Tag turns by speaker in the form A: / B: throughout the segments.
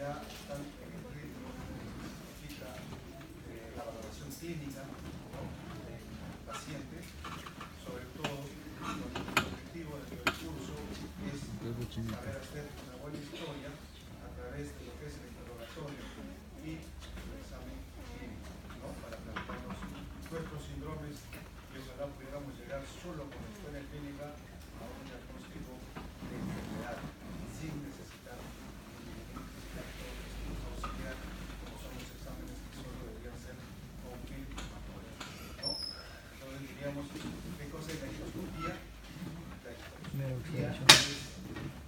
A: ya están en el ritmo que significa la valoración clínica, ¿no?, del paciente, sobre todo cuando el objetivo del curso es saber hacer una buena historia a través de lo que es el interrogatorio y el examen clínico, ¿no?, para plantearnos nuestros síndromes y ojalá pudiéramos llegar solo con la historia clínica a un diagnóstico de enfermedad sin necesitar auxiliar, como son los exámenes que solo deberían ser con un clínico, ¿no? Entonces diríamos, ¿qué cosa es la endoscopía? La endoscopía es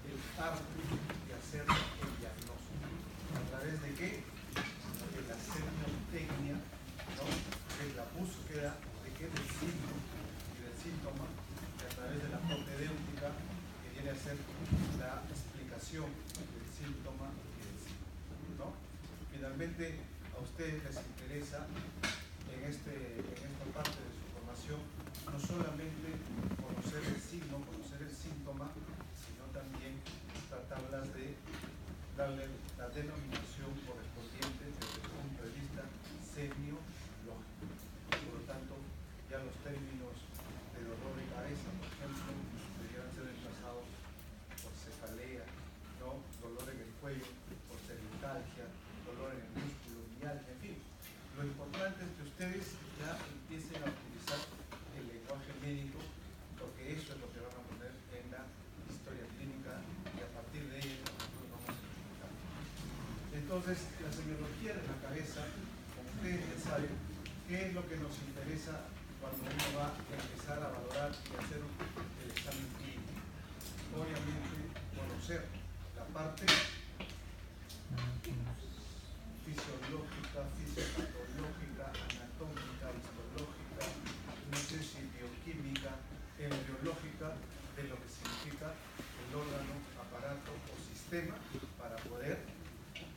A: el arte de hacer el diagnóstico. ¿A través de qué? De la semiotecnia, ¿no?, es la búsqueda de qué, del signo y del síntoma, y a través de la propedéutica, que viene a ser la explicación del síntoma y del signo, ¿no? Finalmente, a ustedes les interesa en esta parte de su formación no solamente conocer el signo, conocer el síntoma, sino también tratarlas de darle la denominación correspondiente desde el punto de vista semiológico. Por lo tanto, ya los términos de dolor de cabeza, por ejemplo, debieran ser desplazados por cefalea, ¿no?, dolor en el cuello, por cervicalgia, dolor en el músculo, mialgia, en fin. Lo importante es que ustedes ya empiecen a utilizar el lenguaje médico, porque eso es lo que van a poner en la historia clínica y a partir de ello nosotros vamos a explicar. Entonces, la semiología de la cabeza, como ustedes ya saben, ¿qué es lo que nos interesa cuando uno va a empezar a valorar y hacer el examen clínico? Obviamente, conocer la parte fisiológica, fisiopatológica, anatómica, histológica, no sé si bioquímica, embriológica, de lo que significa el órgano, aparato o sistema para poder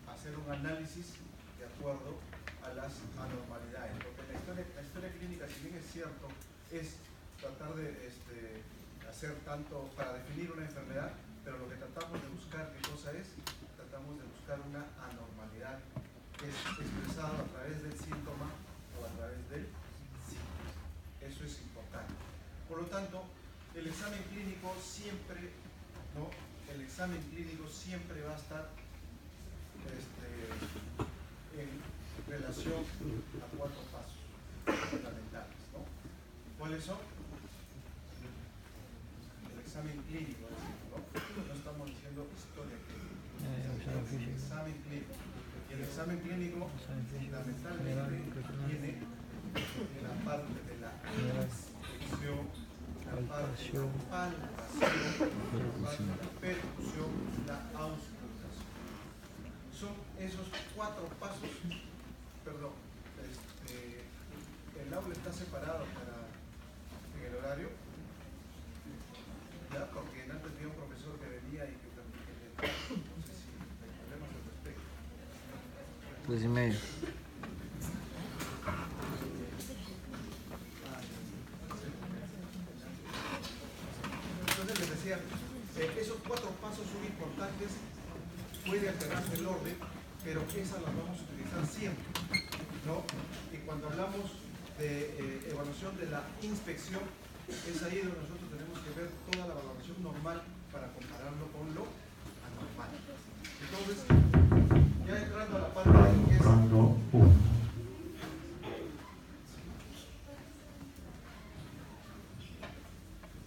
A: hacer un análisis de acuerdo a las anormalidades. Porque la historia clínica, si bien es cierto, es tratar de hacer tanto para definir una enfermedad, pero lo que tratamos de buscar, ¿qué cosa es? Tratamos de buscar una anormalidad que es expresada a través del síntoma o a través del signo. Eso es importante. Por lo tanto, el examen clínico siempre, ¿no?, el examen clínico siempre va a estar en relación a 4 pasos fundamentales, ¿no? ¿Cuáles son? El examen clínico, es decir, ¿no? No estamos diciendo historia clínica. El examen clínico. Y el examen clínico fundamentalmente viene en la parte de la inspección, la parte de la palpación, la parte de la percusión, la auscultación. Son esos 4 pasos, perdón, el aula está separado en el horario, ya, porque antes había un profesor que venía y que también no sé si hay problemas al respecto.
B: 3:30.
A: Entonces les decía, esos 4 pasos son importantes, puede alterarse el orden, pero esas las vamos a utilizar siempre, ¿no? Y cuando hablamos de evaluación de la inspección, es ahí donde nosotros tenemos que ver toda la valoración normal para compararlo con lo anormal. Entonces, ya entrando a la parte de que es...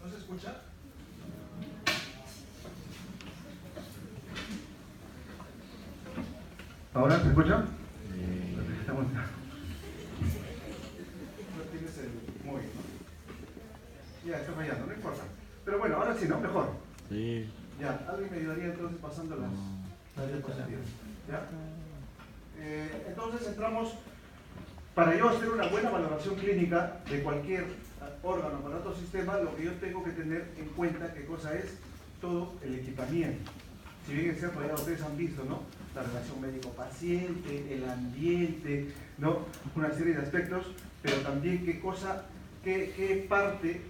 A: ¿No se escucha?
C: ¿Ahora se escucha?
A: No tienes el móvil, ¿no? Ya, está fallando, no importa. Pero bueno, ahora sí, ¿no? Mejor.
B: Sí.
A: Ya, alguien me ayudaría entonces pasando las diapositivas. ¿Ya? Entonces entramos, para yo hacer una buena valoración clínica de cualquier órgano, aparato o sistema, lo que yo tengo que tener en cuenta, ¿qué cosa es? Todo el equipamiento. Si bien es cierto, ya ustedes han visto, ¿no?, la relación médico-paciente, el ambiente, ¿no?, una serie de aspectos, pero también qué parte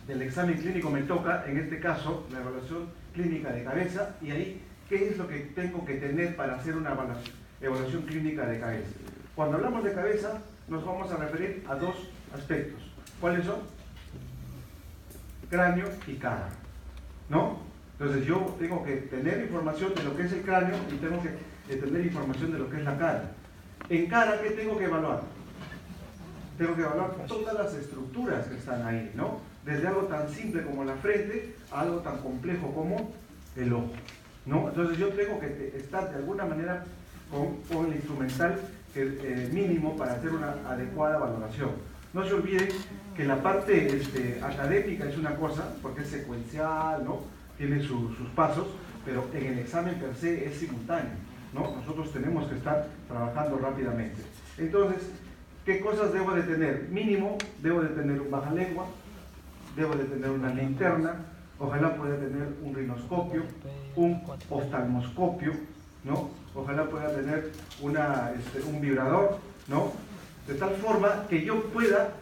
A: del examen clínico me toca, en este caso, la evaluación clínica de cabeza, y ahí ¿qué es lo que tengo que tener para hacer una evaluación clínica de cabeza? Cuando hablamos de cabeza, nos vamos a referir a dos aspectos. ¿Cuáles son? Cráneo y cara, ¿no? Entonces yo tengo que tener información de lo que es el cráneo y tengo que tener información de lo que es la cara. En cara, ¿qué tengo que evaluar? Tengo que evaluar todas las estructuras que están ahí, ¿no? Desde algo tan simple como la frente a algo tan complejo como el ojo, ¿no? Entonces yo tengo que estar de alguna manera con el instrumental mínimo para hacer una adecuada valoración. No se olviden que la parte académica es una cosa, porque es secuencial, ¿no? Tiene sus pasos, pero en el examen per se es simultáneo, ¿no? Nosotros tenemos que estar trabajando rápidamente. Entonces, ¿qué cosas debo de tener? Mínimo, debo de tener un bajalengua, debo de tener una linterna, ojalá pueda tener un rinoscopio, un oftalmoscopio, ¿no? Ojalá pueda tener un vibrador, ¿no? De tal forma que yo pueda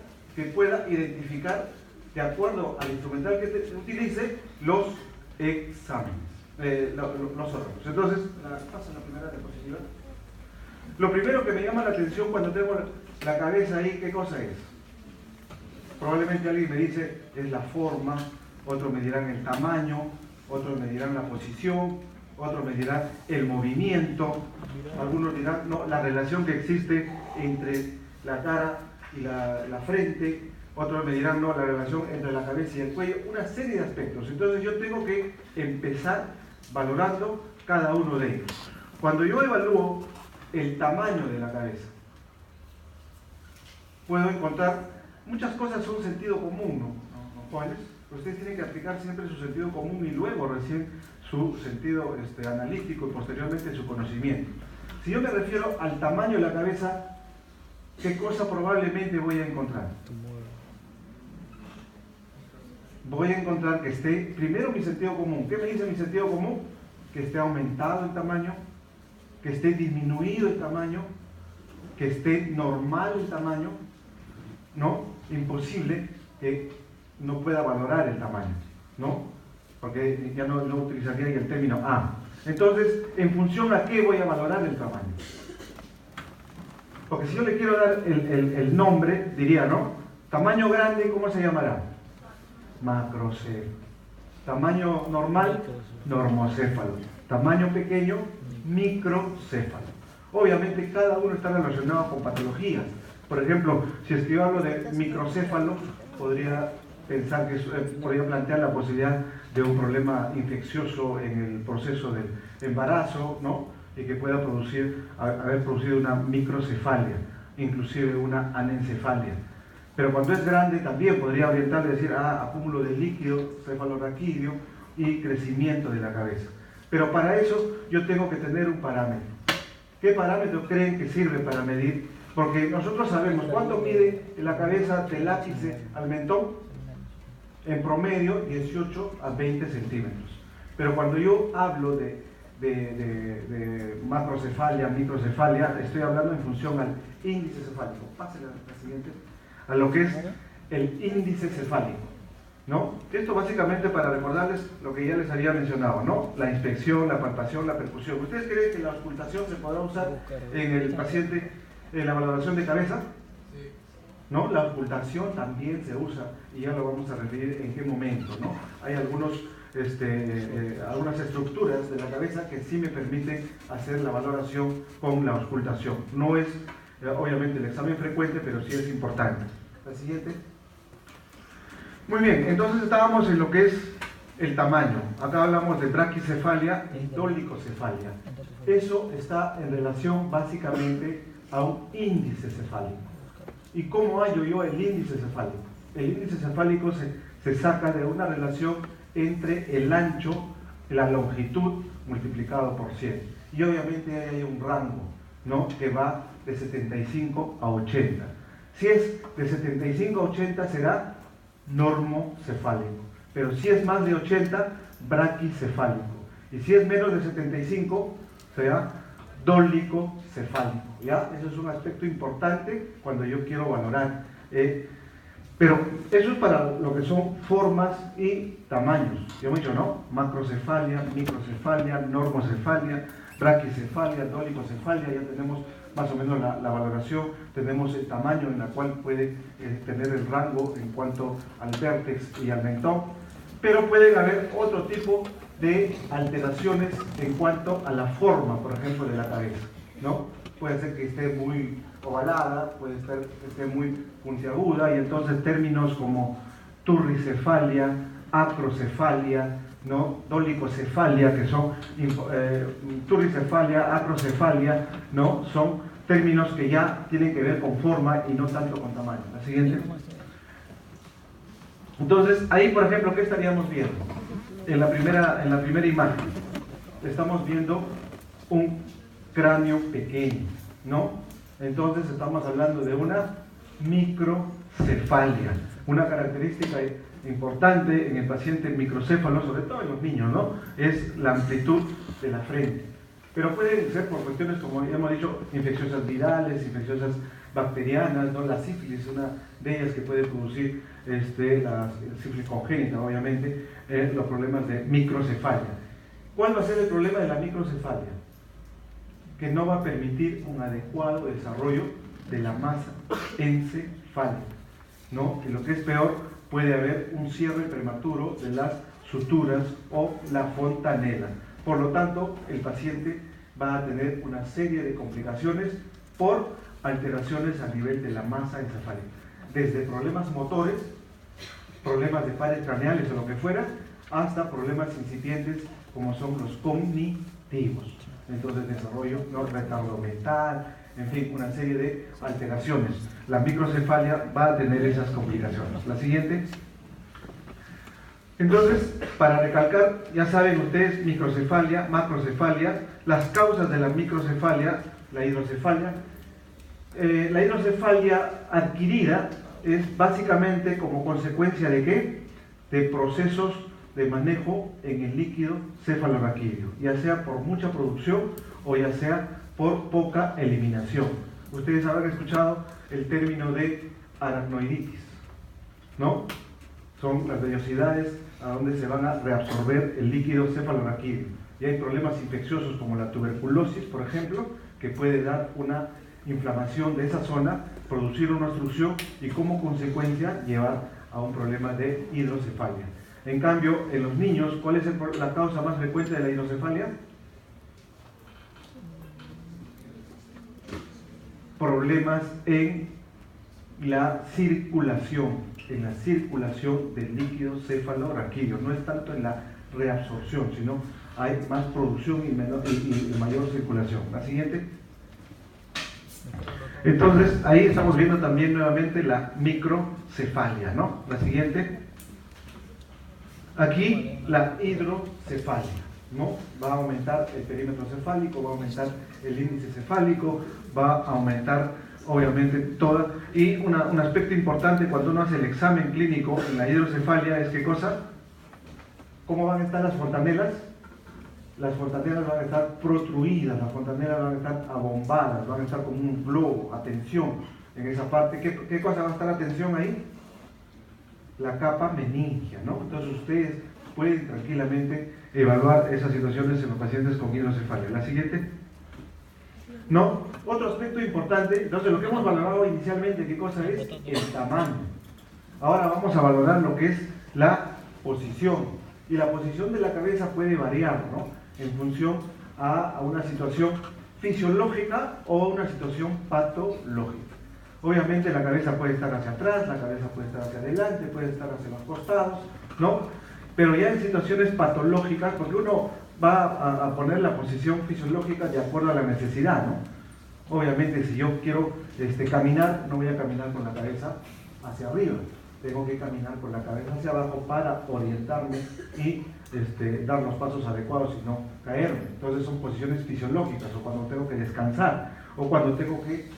A: identificar, de acuerdo al instrumental que utilice, los exámenes, los órganos. Entonces, pasa la primera diapositiva. Lo primero que me llama la atención cuando tengo la cabeza ahí, ¿qué cosa es? Probablemente alguien me dice, es la forma, otros me dirán el tamaño, otros me dirán la posición, otros me dirán el movimiento, algunos dirán, no, la relación que existe entre la cara y la frente, otros me dirán, no, la relación entre la cabeza y el cuello, una serie de aspectos. Entonces yo tengo que empezar valorando cada uno de ellos. Cuando yo evalúo el tamaño de la cabeza, puedo encontrar muchas cosas son sentido común, ¿no? ¿Cuáles? Ustedes tienen que aplicar siempre su sentido común y luego recién su sentido analítico y posteriormente su conocimiento. Si yo me refiero al tamaño de la cabeza, ¿qué cosa probablemente voy a encontrar? Voy a encontrar que esté, primero mi sentido común. ¿Qué me dice mi sentido común? Que esté aumentado el tamaño, que esté disminuido el tamaño, que esté normal el tamaño, ¿no? Imposible que no pueda valorar el tamaño, ¿no? Porque ya no utilizaría el término A. Entonces, ¿en función a qué voy a valorar el tamaño? Porque si yo le quiero dar el nombre, diría, ¿no? Tamaño grande, ¿cómo se llamará? Macrocéfalo. Tamaño normal, normocéfalo. Tamaño pequeño, microcéfalo. Obviamente cada uno está relacionado con patologías. Por ejemplo, si es que yo hablo de microcéfalo, podría pensar que podría plantear la posibilidad de un problema infeccioso en el proceso del embarazo, ¿no? Y que pueda haber producido una microcefalia, inclusive una anencefalia. Pero cuando es grande también podría orientarle a decir, acúmulo de líquido cefalorraquídeo y crecimiento de la cabeza. Pero para eso yo tengo que tener un parámetro. ¿Qué parámetro creen que sirve para medir? Porque nosotros sabemos cuánto mide la cabeza del ápice al mentón. En promedio 18 a 20 centímetros. Pero cuando yo hablo de macrocefalia, microcefalia, estoy hablando en función al índice cefálico. Pásale a la siguiente. A lo que es el índice cefálico, ¿no? Esto básicamente para recordarles lo que ya les había mencionado, ¿no? La inspección, la palpación, la percusión. ¿Ustedes creen que la auscultación se podrá usar en el paciente en la valoración de cabeza? Sí. ¿No? La auscultación también se usa y ya lo vamos a referir en qué momento, ¿no? Hay algunas estructuras de la cabeza que sí me permiten hacer la valoración con la auscultación. No es obviamente el examen frecuente, pero sí es importante. La siguiente. Muy bien, entonces estábamos en lo que es el tamaño. Acá hablamos de braquicefalia y dolicocefalia. Eso está en relación básicamente a un índice cefálico. ¿Y cómo hallo yo el índice cefálico? El índice cefálico se saca de una relación entre el ancho, la longitud multiplicado por 100. Y obviamente hay un rango, ¿no? Que va de 75 a 80. Si es de 75 a 80 será normocefálico, pero si es más de 80, braquicefálico. Y si es menos de 75, será dolicocefálico. ¿Ya? Eso es un aspecto importante cuando yo quiero valorar Pero eso es para lo que son formas y tamaños. Ya hemos dicho, ¿no? Macrocefalia, microcefalia, normocefalia, braquicefalia, dolicocefalia. Ya tenemos más o menos la valoración. Tenemos el tamaño en la cual puede tener el rango en cuanto al vértex y al mentón. Pero pueden haber otro tipo de alteraciones en cuanto a la forma, por ejemplo, de la cabeza, ¿no? Puede ser que esté muy ovalada, puede ser que esté muy puntiaguda, y entonces términos como turricefalia, acrocefalia, ¿no? Dolicocefalia, que son turricefalia, acrocefalia, ¿no? Son términos que ya tienen que ver con forma y no tanto con tamaño. La siguiente. Entonces, ahí, por ejemplo, ¿qué estaríamos viendo? En la primera imagen, estamos viendo un cráneo pequeño, ¿no? Entonces, estamos hablando de una microcefalia, una característica importante en el paciente microcéfalo, sobre todo en los niños, ¿no? Es la amplitud de la frente. Pero pueden ser por cuestiones, como ya hemos dicho, infecciosas virales, infecciosas bacterianas, ¿no? La sífilis, una de ellas que puede producir la sífilis congénita, obviamente, los problemas de microcefalia. ¿Cuál va a ser el problema de la microcefalia? Que no va a permitir un adecuado desarrollo de la masa encefálica, ¿no? Que lo que es peor, puede haber un cierre prematuro de las suturas o la fontanela. Por lo tanto, el paciente va a tener una serie de complicaciones por alteraciones a nivel de la masa encefálica, desde problemas motores, problemas de pares craneales o lo que fuera, hasta problemas incipientes como son los cognitivos. Entonces, desarrollo, ¿no? Retardo mental, en fin, una serie de alteraciones. La microcefalia va a tener esas complicaciones. La siguiente. Entonces, para recalcar, ya saben ustedes, microcefalia, macrocefalia, las causas de la microcefalia, la hidrocefalia. La hidrocefalia adquirida es básicamente como consecuencia de ¿qué? De procesos de manejo en el líquido cefalorraquídeo, ya sea por mucha producción o ya sea por poca eliminación. Ustedes habrán escuchado el término de aracnoiditis, ¿no? Son las vellosidades a donde se van a reabsorber el líquido cefalorraquídeo. Y hay problemas infecciosos como la tuberculosis, por ejemplo, que puede dar una inflamación de esa zona, producir una obstrucción y como consecuencia llevar a un problema de hidrocefalia. En cambio, en los niños, ¿cuál es la causa más frecuente de la hidrocefalia? Problemas en la circulación del líquido cefalorraquídeo. No es tanto en la reabsorción, sino hay más producción y mayor circulación. La siguiente. Entonces, ahí estamos viendo también nuevamente la microcefalia, ¿no? La siguiente. Aquí la hidrocefalia, ¿no? Va a aumentar el perímetro cefálico, va a aumentar el índice cefálico, va a aumentar obviamente toda. Y un aspecto importante cuando uno hace el examen clínico en la hidrocefalia es ¿qué cosa? ¿Cómo van a estar las fontanelas? Las fontanelas van a estar protruidas, las fontanelas van a estar abombadas, van a estar como un globo, atención en esa parte. ¿Qué cosa va a estar atención ahí? La capa meningia, ¿no? Entonces ustedes pueden tranquilamente evaluar esas situaciones en los pacientes con hidrocefalia. La siguiente. No, otro aspecto importante, entonces lo que hemos valorado inicialmente, ¿qué cosa es? El tamaño. Ahora vamos a valorar lo que es la posición. Y la posición de la cabeza puede variar, ¿no? En función a una situación fisiológica o una situación patológica. Obviamente la cabeza puede estar hacia atrás, la cabeza puede estar hacia adelante, puede estar hacia los costados, ¿no? Pero ya en situaciones patológicas, porque uno va a poner la posición fisiológica de acuerdo a la necesidad, ¿no? Obviamente si yo quiero caminar, no voy a caminar con la cabeza hacia arriba, tengo que caminar con la cabeza hacia abajo para orientarme y dar los pasos adecuados y no caerme. Entonces son posiciones fisiológicas, o cuando tengo que descansar, o cuando tengo que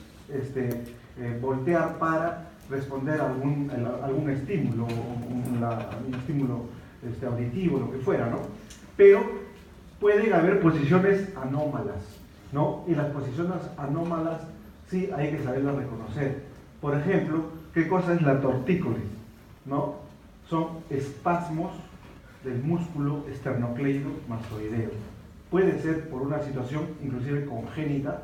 A: voltear para responder a algún estímulo, un estímulo auditivo, lo que fuera, ¿no? Pero pueden haber posiciones anómalas, ¿no? Y las posiciones anómalas sí hay que saberlas reconocer. Por ejemplo, ¿qué cosa es la tortícolis? ¿No? Son espasmos del músculo esternocleido mastoideo. Puede ser por una situación inclusive congénita,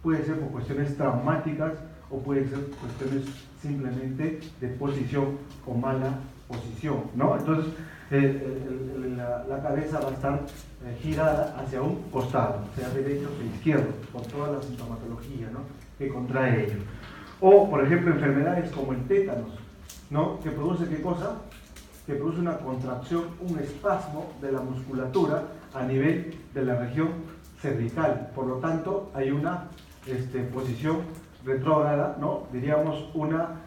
A: puede ser por cuestiones traumáticas o puede ser cuestiones simplemente de posición o mala posición, ¿no? Entonces, la cabeza va a estar girada hacia un costado, sea derecho o izquierdo, con toda la sintomatología, ¿no?, que contrae ello. O, por ejemplo, enfermedades como el tétanos, ¿no?, que produce ¿qué cosa? Que produce una contracción, un espasmo de la musculatura a nivel de la región cervical. Por lo tanto, hay una posición retrógrada, ¿no?, diríamos una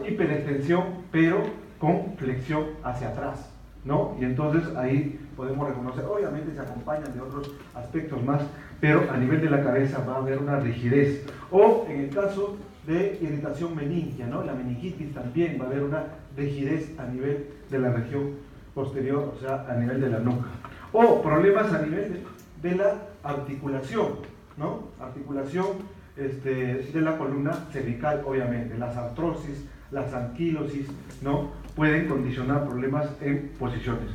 A: hiperextensión, pero con flexión hacia atrás, ¿no? Y entonces ahí podemos reconocer, obviamente se acompañan de otros aspectos más, pero a nivel de la cabeza va a haber una rigidez. O en el caso de irritación meningia, ¿no?, la meningitis también va a haber una rigidez a nivel de la región posterior, o sea, a nivel de la nuca. O problemas a nivel de la articulación, ¿no? Articulación de la columna cervical, obviamente. Las artrosis, las anquilosis, ¿no?, pueden condicionar problemas en posiciones.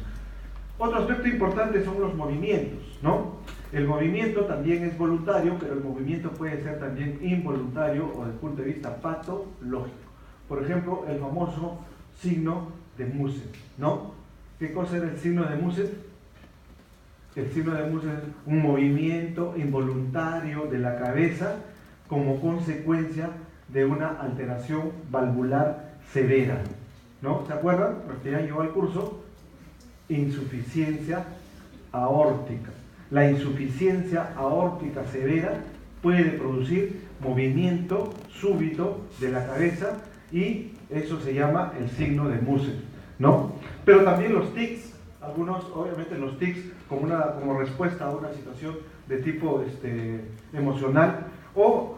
A: Otro aspecto importante son los movimientos, ¿no? El movimiento también es voluntario, pero el movimiento puede ser también involuntario o desde el punto de vista patológico. Por ejemplo, el famoso signo de Muset, ¿no? ¿Qué cosa era el signo de Muset? El signo de Muset es un movimiento involuntario de la cabeza como consecuencia de una alteración valvular severa, ¿no? ¿Se acuerdan? Porque ya llegó al curso, insuficiencia aórtica. La insuficiencia aórtica severa puede producir movimiento súbito de la cabeza y eso se llama el signo de Muset, ¿no? Pero también los tics, algunos, obviamente los tics como respuesta a una situación de tipo emocional, o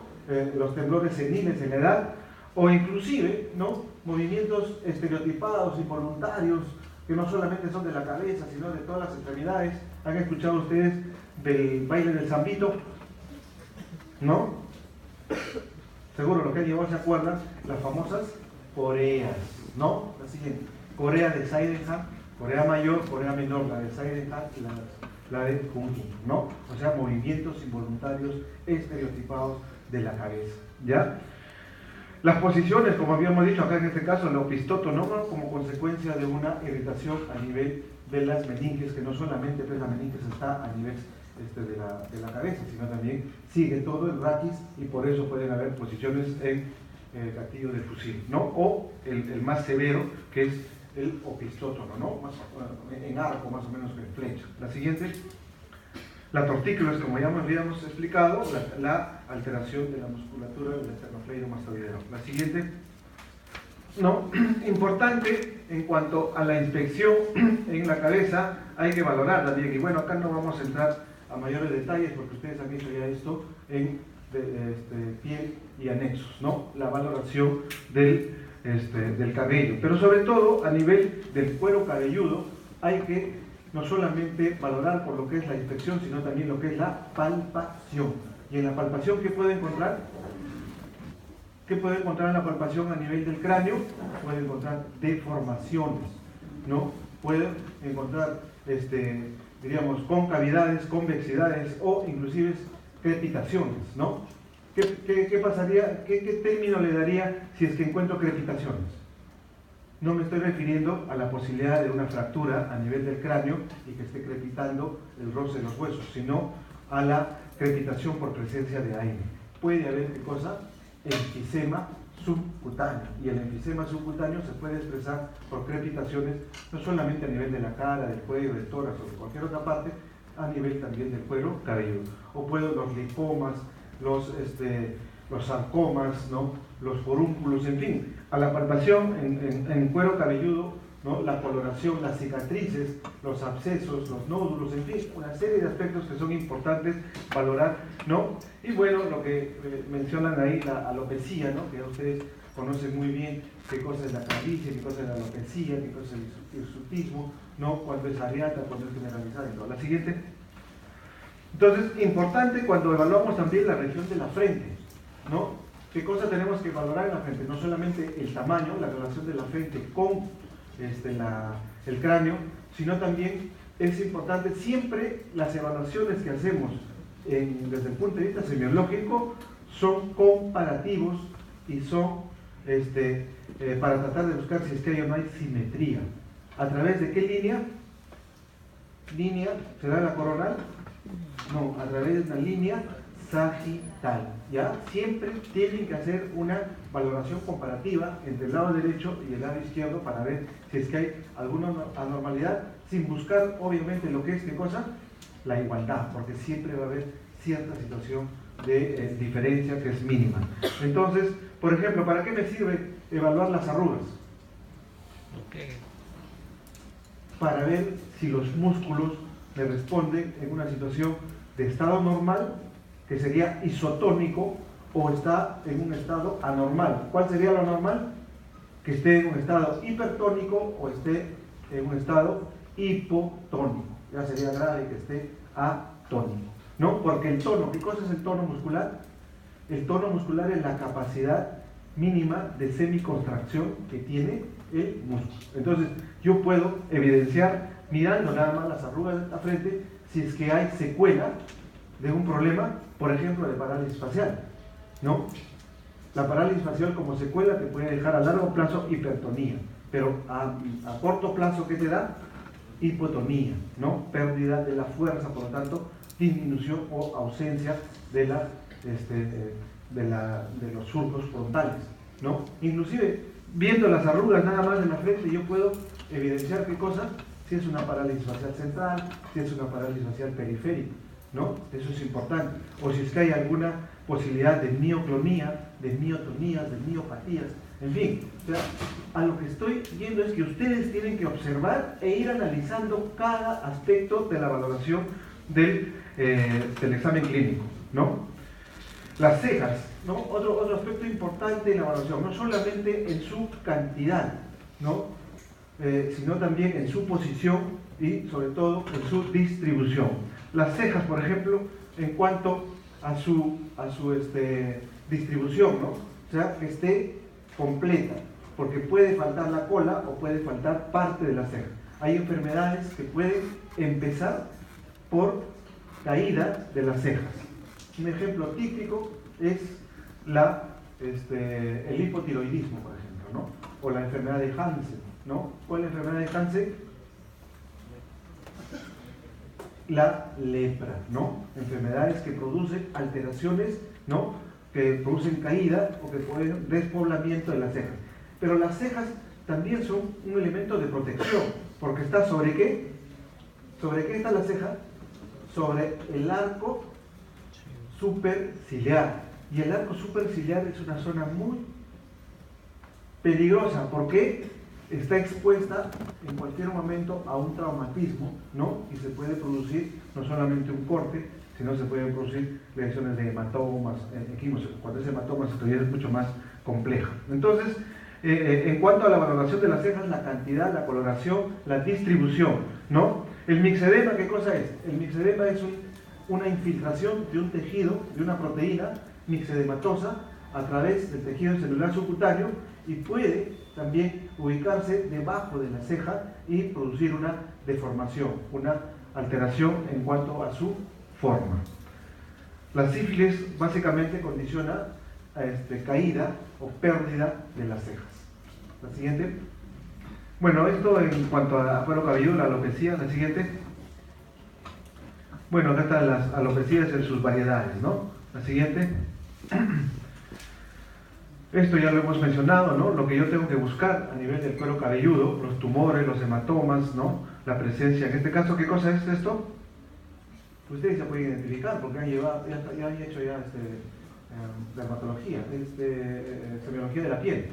A: los temblores seniles en la edad, o inclusive, ¿no?, movimientos estereotipados, involuntarios, que no solamente son de la cabeza, sino de todas las extremidades. ¿Han escuchado ustedes del baile del zambito? ¿No? Seguro lo que han llevado se acuerdan, las famosas coreas, ¿no? La siguiente, Corea de Sydenham, Corea mayor, Corea menor, la de Sydenham y la de Kunming, ¿no? O sea, movimientos involuntarios estereotipados de la cabeza, ¿ya? Las posiciones, como habíamos dicho acá en este caso, el opistotónomo, como consecuencia de una irritación a nivel de las meninges, que no solamente pues, la meninges está a nivel de la cabeza, sino también sigue todo el raquis y por eso pueden haber posiciones en gatillo de fusil, ¿no? O el más severo, que es el opistótono, ¿no? En arco, más o menos en flecha. La siguiente. La tortícolis, como ya habíamos explicado, la alteración de la musculatura del esternocleido mastoideo. La siguiente, no, importante en cuanto a la inspección en la cabeza, hay que valorarla bien. Y bueno, acá no vamos a entrar a mayores detalles porque ustedes han visto ya esto en piel y anexos, ¿no? La valoración del cabello. Pero sobre todo a nivel del cuero cabelludo hay que no solamente valorar por lo que es la inspección, sino también lo que es la palpación. Y en la palpación, ¿qué puede encontrar? ¿Qué puede encontrar en la palpación a nivel del cráneo? Puede encontrar deformaciones, ¿no? Puede encontrar, diríamos, concavidades, convexidades o inclusive crepitaciones, ¿no? ¿Qué pasaría? ¿Qué término le daría si es que encuentro crepitaciones? No me estoy refiriendo a la posibilidad de una fractura a nivel del cráneo y que esté crepitando el roce de los huesos, sino a la crepitación por presencia de aire. Puede haber, ¿qué cosa? Enfisema subcutáneo. Y el enfisema subcutáneo se puede expresar por crepitaciones, no solamente a nivel de la cara, del cuello, del tórax o de cualquier otra parte, a nivel también del cuero cabelludo. O puedo los lipomas, los sarcomas, ¿no?, los forúnculos, en fin, a la palpación en cuero cabelludo, ¿no?, la coloración, las cicatrices, los abscesos, los nódulos, en fin, una serie de aspectos que son importantes valorar, ¿no? Y bueno, lo que mencionan ahí, la alopecia, ¿no?, que ustedes conocen muy bien qué cosa es la calvicie, qué cosa es la alopecia, qué cosa es el hirsutismo, ¿no?, cuando es areata, cuando es generalizada. La siguiente. Entonces, importante cuando evaluamos también la región de la frente, ¿no? ¿Qué cosa tenemos que valorar en la frente? No solamente el tamaño, la relación de la frente con el cráneo, sino también es importante siempre las evaluaciones que hacemos desde el punto de vista semiológico son comparativos y son para tratar de buscar si es que hay o no hay simetría. ¿A través de qué línea? ¿Línea? ¿Será la coronal? No, a través de una línea sagital. ¿Ya? Siempre tienen que hacer una valoración comparativa entre el lado derecho y el lado izquierdo para ver si es que hay alguna anormalidad, sin buscar obviamente lo que es, ¿qué cosa? La igualdad, porque siempre va a haber cierta situación de diferencia que es mínima. Entonces, por ejemplo, ¿para qué me sirve evaluar las arrugas? Para ver si los músculos me responden en una situación de estado normal, que sería isotónico, o está en un estado anormal. ¿Cuál sería lo normal? Que esté en un estado hipertónico o esté en un estado hipotónico. Ya sería grave que esté atónico, ¿no? Porque el tono, ¿qué cosa es el tono muscular? El tono muscular es la capacidad mínima de semicontracción que tiene el músculo. Entonces, yo puedo evidenciar, mirando nada más las arrugas de la frente, si es que hay secuela de un problema, por ejemplo, de parálisis facial, ¿no? La parálisis facial como secuela te puede dejar a largo plazo hipertonía, pero a corto plazo, ¿qué te da? Hipotonía, ¿no? Pérdida de la fuerza, por lo tanto, disminución o ausencia de los surcos frontales, ¿no? Inclusive, viendo las arrugas nada más en la frente, yo puedo evidenciar qué cosa, si es una parálisis facial central, si es una parálisis facial periférica, ¿no? Eso es importante. O si es que hay alguna posibilidad de mioclonía, de miotonías, de miopatías, en fin. O sea, a lo que estoy yendo es que ustedes tienen que observar e ir analizando cada aspecto de la valoración del examen clínico, ¿no? Las cejas, ¿no? Otro aspecto importante en la evaluación, no solamente en su cantidad, ¿no? Sino también en su posición y sobre todo en su distribución. Las cejas, por ejemplo, en cuanto a su distribución, ¿no? O sea, que esté completa, porque puede faltar la cola o puede faltar parte de la ceja. Hay enfermedades que pueden empezar por caída de las cejas. Un ejemplo típico es el hipotiroidismo, por ejemplo, ¿no? O la enfermedad de Hansen, ¿no? ¿Cuál es la enfermedad de Hansen? La lepra, ¿no? Enfermedades que producen alteraciones, ¿no? Que producen caída o que producen despoblamiento de las cejas. Pero las cejas también son un elemento de protección, porque está ¿sobre qué? ¿Sobre qué está la ceja? Sobre el arco superciliar. Y el arco superciliar es una zona muy peligrosa, porque está expuesta en cualquier momento a un traumatismo, ¿no? Y se puede producir no solamente un corte, sino se pueden producir lesiones de hematomas, cuando ese hematoma se es mucho más compleja. Entonces, en cuanto a la valoración de las cejas, la cantidad, la coloración, la distribución, ¿no? El mixedema, ¿qué cosa es? El mixedema es una infiltración de un tejido, de una proteína mixedematosa a través del tejido celular subcutáneo y puede también ubicarse debajo de la ceja y producir una deformación, una alteración en cuanto a su forma. La sífilis básicamente condiciona caída o pérdida de las cejas. La siguiente. Bueno, esto en cuanto a cuero cabelludo, la alopecia. La siguiente. Bueno, acá están las alopecias en sus variedades, ¿no? La siguiente. Esto ya lo hemos mencionado, ¿no? Lo que yo tengo que buscar a nivel del cuero cabelludo, los tumores, los hematomas, ¿no? La presencia. En este caso, ¿qué cosa es esto? Ustedes se pueden identificar porque han llevado, ya han hecho ya dermatología, semiología de la piel.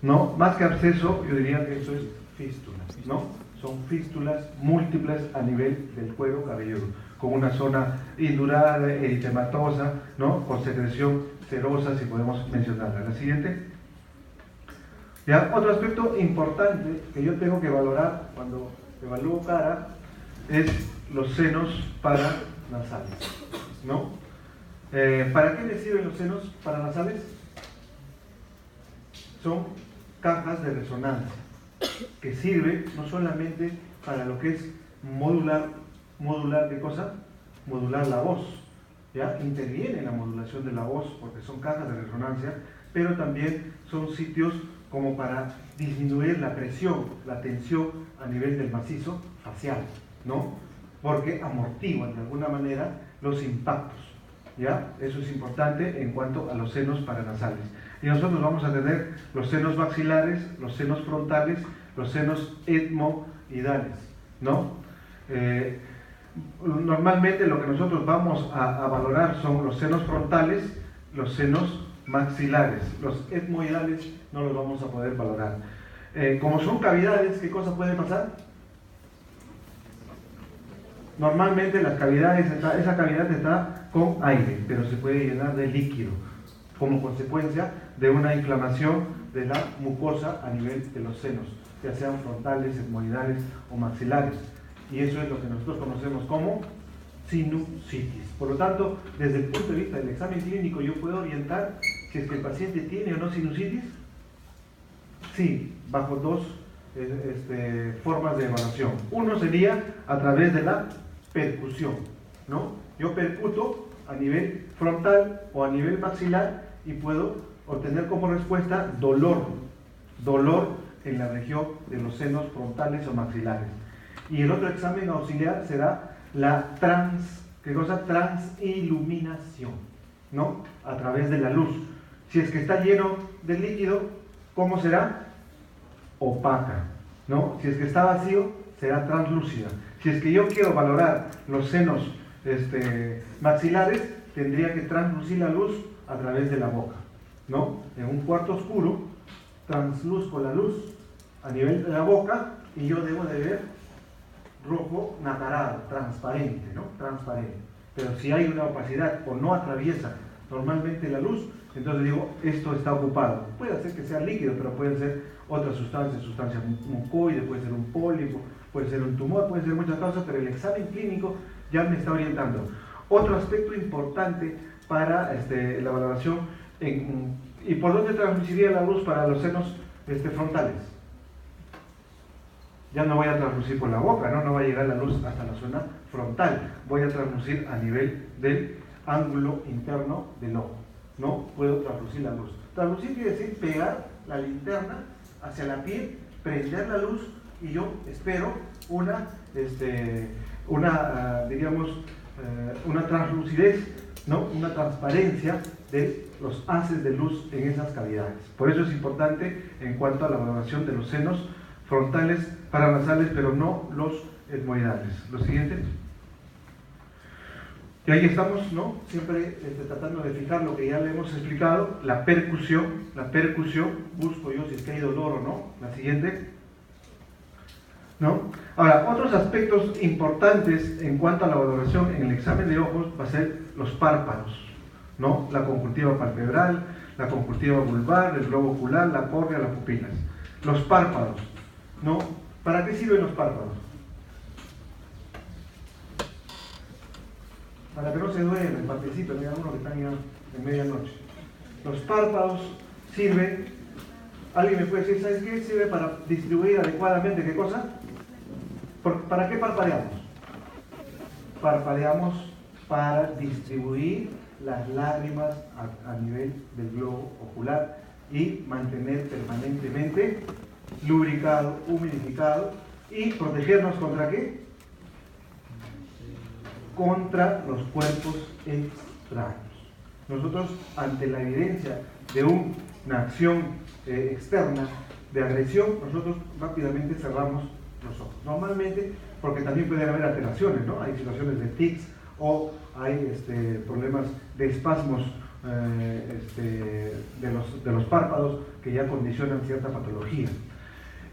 A: ¿No? Más que absceso, yo diría que eso es fístulas, ¿no? Son fístulas múltiples a nivel del cuero cabelludo, con una zona indural, eritematosa, ¿no? Con secreción serosa, si podemos mencionarla. La siguiente. Ya, otro aspecto importante que yo tengo que valorar cuando evalúo cara es los senos paranasales, ¿no? ¿Para qué me sirven los senos paranasales? Son cajas de resonancia que sirven no solamente para lo que es modular ¿qué cosa? Modular la voz, ¿ya? Interviene en la modulación de la voz porque son cajas de resonancia, pero también son sitios como para disminuir la presión, la tensión a nivel del macizo facial, ¿no? Porque amortiguan de alguna manera los impactos, ¿ya? Eso es importante en cuanto a los senos paranasales. Y nosotros vamos a tener los senos maxilares, los senos frontales, los senos etmoidales, ¿no? Normalmente lo que nosotros vamos a valorar son los senos frontales, los senos maxilares. Los etmoidales no los vamos a poder valorar. Como son cavidades, ¿qué cosa puede pasar? Normalmente las cavidades, esa cavidad está con aire, pero se puede llenar de líquido como consecuencia de una inflamación de la mucosa a nivel de los senos, ya sean frontales, etmoidales o maxilares. Y eso es lo que nosotros conocemos como sinusitis. Por lo tanto, desde el punto de vista del examen clínico, yo puedo orientar si es que el paciente tiene o no sinusitis. Sí, bajo dos formas de evaluación. Uno sería a través de la percusión, ¿no? Yo percuto a nivel frontal o a nivel maxilar y puedo obtener como respuesta dolor en la región de los senos frontales o maxilares. Y el otro examen auxiliar será la transiluminación, ¿no? A través de la luz. Si es que está lleno de líquido, ¿cómo será? Opaca, ¿no? Si es que está vacío, será translúcida. Si es que yo quiero valorar los senos maxilares, tendría que translucir la luz a través de la boca, ¿no? En un cuarto oscuro, transluzco la luz a nivel de la boca y yo debo de ver rojo nacarado, transparente, ¿no? Transparente. Pero si hay una opacidad o no atraviesa normalmente la luz, entonces digo, esto está ocupado. Puede ser que sea líquido, pero pueden ser otras sustancias, sustancia mucoide, puede ser un pólipo, puede ser un tumor, puede ser muchas causas, pero el examen clínico ya me está orientando. Otro aspecto importante para la valoración, ¿y por dónde transmitiría la luz para los senos frontales? Ya no voy a translucir por la boca, no va a llegar la luz hasta la zona frontal, voy a translucir a nivel del ángulo interno del ojo, no puedo translucir la luz. Translucir quiere decir pegar la linterna hacia la piel, prender la luz y yo espero una translucidez, ¿no? Una transparencia de los haces de luz en esas cavidades. Por eso es importante en cuanto a la valoración de los senos frontales, paranasales, pero no los etmoidales. Lo siguiente. Y ahí estamos, ¿no? Siempre tratando de fijar lo que ya le hemos explicado, la percusión, busco yo si es que hay dolor o no. La siguiente, ¿no? Ahora, otros aspectos importantes en cuanto a la valoración en el examen de ojos va a ser los párpados, ¿no? La conjuntiva palpebral, la conjuntiva vulvar, el globo ocular, la córnea, las pupilas. Los párpados, ¿no? ¿Para qué sirven los párpados? Para que no se duerme el partecito, hay algunos que están ya en medianoche. Los párpados sirven, alguien me puede decir, ¿sabes qué? Sirve para distribuir adecuadamente, ¿qué cosa? ¿Para qué parpadeamos? Parpadeamos para distribuir las lágrimas a nivel del globo ocular y mantener permanentemente lubricado, humidificado y protegernos ¿contra qué? Contra los cuerpos extraños. Nosotros, ante la evidencia de una acción externa de agresión, nosotros rápidamente cerramos los ojos. Normalmente, porque también pueden haber alteraciones, ¿no? Hay situaciones de tics o hay problemas de espasmos de los párpados que ya condicionan cierta patología.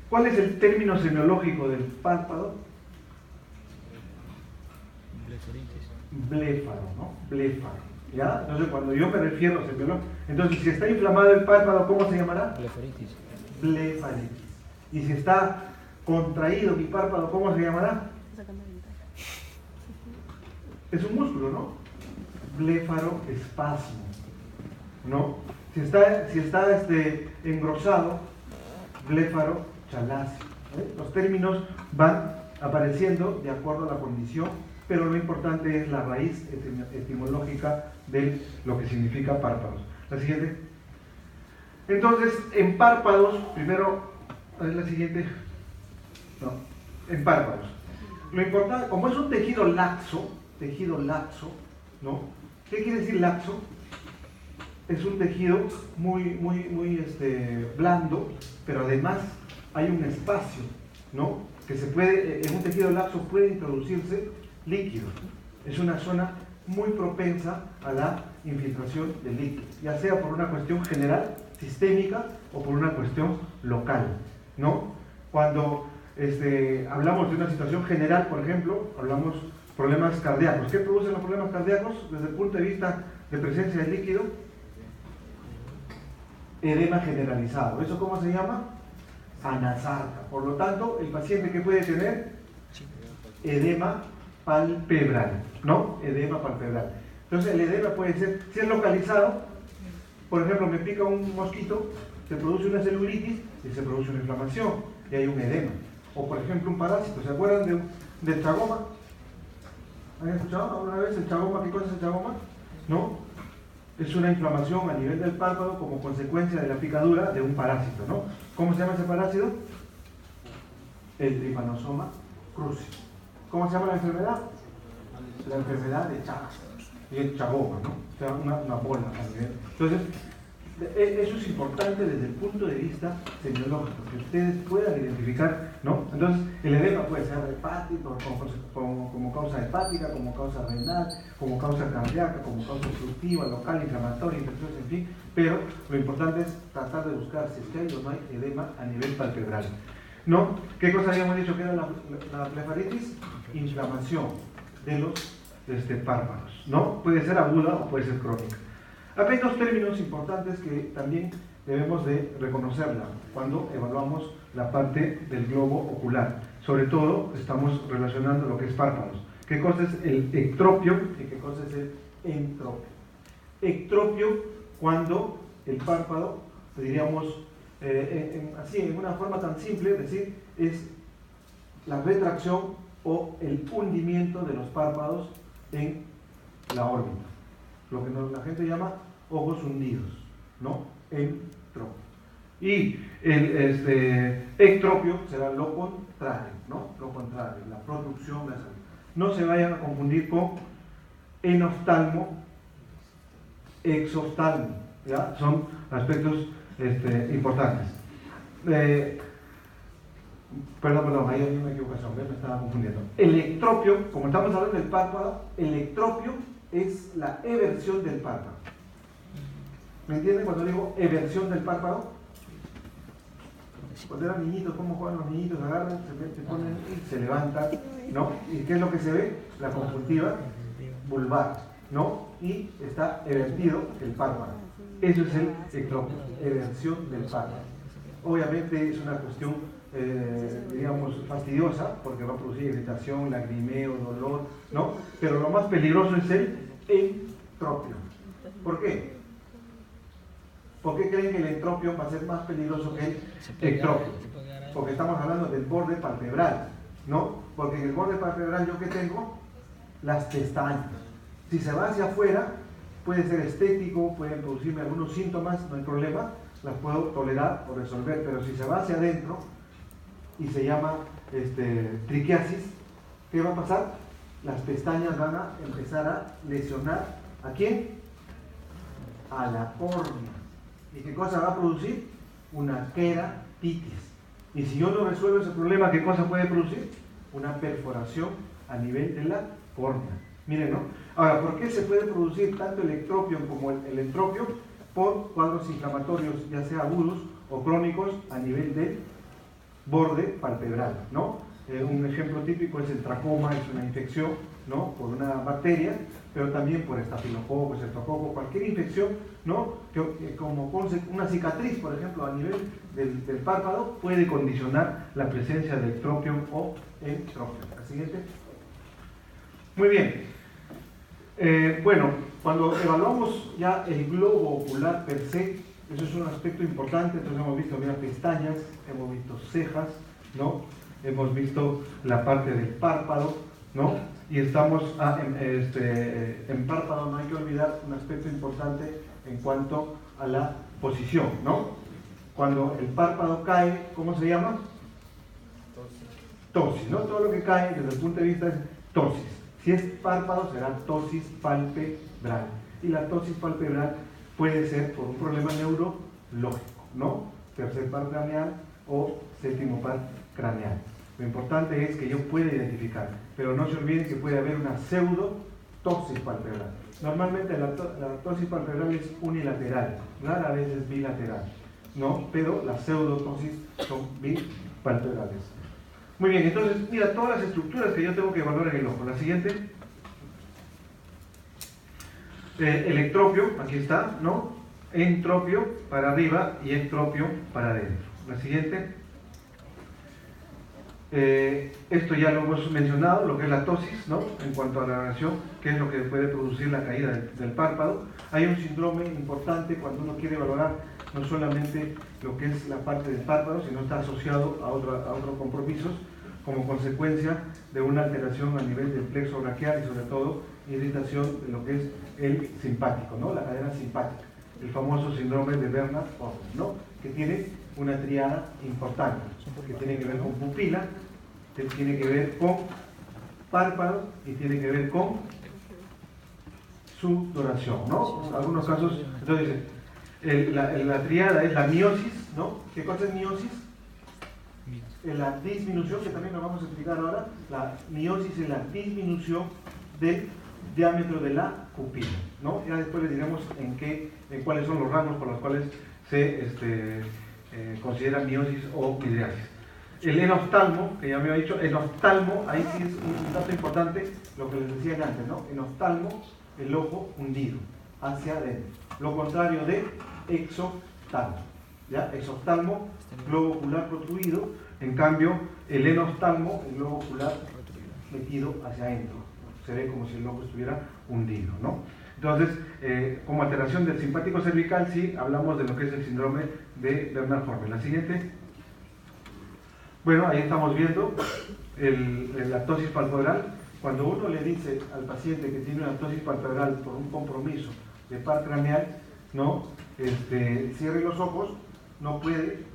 A: ¿Cuál es el término semiológico del párpado? Bléfaro, ¿no? Bléfaro. ¿Ya? Entonces, cuando yo me refiero a semiológico, entonces, si está inflamado el párpado, ¿cómo se llamará? Blefaritis. Blefaritis. Y si está contraído mi párpado, ¿cómo se llamará? Es un músculo, ¿no?
C: blefaroespasmo, ¿no? Si está engrosado, blefarochalasia. Los términos van apareciendo de acuerdo a la condición, pero lo importante es la raíz etimológica de lo que significa párpados. La siguiente. Entonces, en párpados, primero, la siguiente. No, en párpados. Lo importante, como es un tejido laxo, ¿no? ¿Qué quiere decir laxo? Es un tejido muy blando, pero además hay un espacio, ¿no? Que se puede, en un tejido laxo puede introducirse líquido. Es una zona muy propensa a la infiltración del líquido, ya sea por una cuestión general, sistémica, o por una cuestión local, ¿no? Cuando hablamos de una situación general, por ejemplo, hablamos problemas cardíacos. ¿Qué producen los problemas cardíacos desde el punto de vista de presencia de líquido? Edema generalizado. ¿Eso cómo se llama? Anasarca. Por lo tanto, el paciente que puede tener edema palpebral, ¿no? Edema palpebral. Entonces, el edema puede ser, si es localizado, por ejemplo, me pica un mosquito, se produce una celulitis y se produce una inflamación y hay un edema. O, por ejemplo, un parásito. ¿Se acuerdan del chagoma? ¿Han escuchado alguna vez el chagoma? ¿Qué cosa es el chagoma? ¿No? Es una inflamación a nivel del párpado como consecuencia de la picadura de un parásito, ¿no? ¿Cómo se llama ese parásito? El Trypanosoma cruzi. ¿Cómo se llama la enfermedad? La enfermedad de Chagas. Y el chagoma, ¿no? O sea, una bola a nivel. Entonces, eso es importante desde el punto de vista semiológico, que ustedes puedan identificar, ¿no? Entonces, el edema puede ser hepático, como causa hepática, como causa renal, como causa cardíaca, como causa obstructiva, local, inflamatoria, infecciosa, en fin, pero lo importante es tratar de buscar si es que hay o no hay edema a nivel palpebral, ¿no? ¿Qué cosa habíamos dicho que era la blefaritis? Inflamación de los párpados, ¿no? Puede ser aguda o puede ser crónica. Acá hay dos términos importantes que también debemos de reconocerla cuando evaluamos la parte del globo ocular. Sobre todo estamos relacionando lo que es párpados. ¿Qué cosa es el ectropio y qué cosa es el entropio? Ectropio, cuando el párpado, diríamos así, en una forma tan simple, es decir, es la retracción o el hundimiento de los párpados en la órbita. Lo que la gente llama ojos hundidos, ¿no? Entropio. Y el ectropio será lo contrario, ¿no? Lo contrario, la producción de la salud. No se vayan a confundir con enoftalmo, exoftalmo, ¿ya? Son aspectos importantes. Perdón, ahí hay una equivocación, me estaba confundiendo. El ectropio, como estamos hablando del párpado, el ectropio es la eversión del párpado. ¿Me entienden cuando digo eversión del párpado? Cuando eran niñitos, ¿cómo juegan los niñitos? Agarran, se ponen y se levantan, ¿no? ¿Y qué es lo que se ve? La conjuntiva vulvar, ¿no? Y está evertido el párpado. Eso es el ectropio, eversión del párpado. Obviamente es una cuestión, digamos, fastidiosa, porque va a producir irritación, lagrimeo, dolor, ¿no? Pero lo más peligroso es el entropio. ¿Por qué? ¿Por qué creen que el entropio va a ser más peligroso que el ectropio? Porque estamos hablando del borde palpebral, ¿no? Porque en el borde palpebral yo que tengo las pestañas. Si se va hacia afuera, puede ser estético, pueden producirme algunos síntomas, no hay problema, las puedo tolerar o resolver, pero si se va hacia adentro y se llama triquiasis, ¿qué va a pasar? Las pestañas van a empezar a lesionar ¿a quién? A la córnea. ¿Y qué cosa va a producir? Una queratitis. Y si yo no resuelvo ese problema, ¿qué cosa puede producir? Una perforación a nivel de la córnea. Miren, ¿no? Ahora, ¿por qué se puede producir tanto el ectropio como el entropio? Por cuadros inflamatorios, ya sea agudos o crónicos, a nivel del borde palpebral, ¿no? Un ejemplo típico es el tracoma, es una infección, ¿no? Por una bacteria, pero también por estafilococo, estreptococo, cualquier infección, ¿no? Que como una cicatriz, por ejemplo, a nivel del párpado, puede condicionar la presencia de ectropio o entropio. La siguiente. Muy bien. Bueno, Cuando evaluamos ya el globo ocular per se, eso es un aspecto importante. Entonces hemos visto, mira, pestañas, hemos visto cejas, ¿no? Hemos visto la parte del párpado, ¿no? Y estamos en párpado. No hay que olvidar un aspecto importante en cuanto a la posición, ¿no? Cuando el párpado cae, ¿cómo se llama? Ptosis, ¿no? Todo lo que cae desde el punto de vista es ptosis. Si es párpado será ptosis palpebral. Y la ptosis palpebral puede ser por un problema neurológico, ¿no? Tercer par craneal o séptimo par craneal. Lo importante es que yo pueda identificar, pero no se olviden que puede haber una pseudo-ptosis palpebral. Normalmente la ptosis palpebral es unilateral, rara vez es bilateral, ¿no? Pero las pseudo-ptosis son bipalpebrales. Muy bien, entonces, mira, todas las estructuras que yo tengo que evaluar en el ojo. La siguiente, el ectropio, aquí está, ¿no? Entropio para arriba y ectropio para adentro. La siguiente, esto ya lo hemos mencionado, lo que es la ptosis, ¿no? En cuanto a la relación, que es lo que puede producir la caída del párpado. Hay un síndrome importante cuando uno quiere valorar no solamente lo que es la parte del párpado, sino está asociado a otros compromisos como consecuencia de una alteración a nivel del plexo braquial y sobre todo irritación de lo que es el simpático, ¿no? La cadena simpática, el famoso síndrome de Bernard-Horner, ¿no? Que tiene una triada importante, que tiene que ver con pupila, que tiene que ver con párpado y tiene que ver con sudoración, ¿no? En algunos casos, entonces, la triada es la miosis, ¿no? ¿Qué cosa es miosis? La disminución, que también lo vamos a explicar ahora. La miosis es la disminución del diámetro de la pupila, ¿no? Ya después les diremos en cuáles son los rangos por los cuales se considera miosis o midriasis. El enoftalmo, que ya me había dicho, enoftalmo, ahí sí es un dato importante, lo que les decía antes, ¿no? Enoftalmo, el ojo hundido hacia adentro. Lo contrario de exoftalmo, ¿ya? Exoftalmo, globo ocular protruido. En cambio, el enoftalmo, el globo ocular metido hacia adentro. Se ve como si el ojo estuviera hundido, ¿no? Entonces, como alteración del simpático cervical, sí hablamos de lo que es el síndrome de Bernard-Horner. La siguiente. Bueno, ahí estamos viendo la ptosis palpebral. Cuando uno le dice al paciente que tiene una ptosis palpebral por un compromiso de par craneal, ¿no? Cierre los ojos, no puede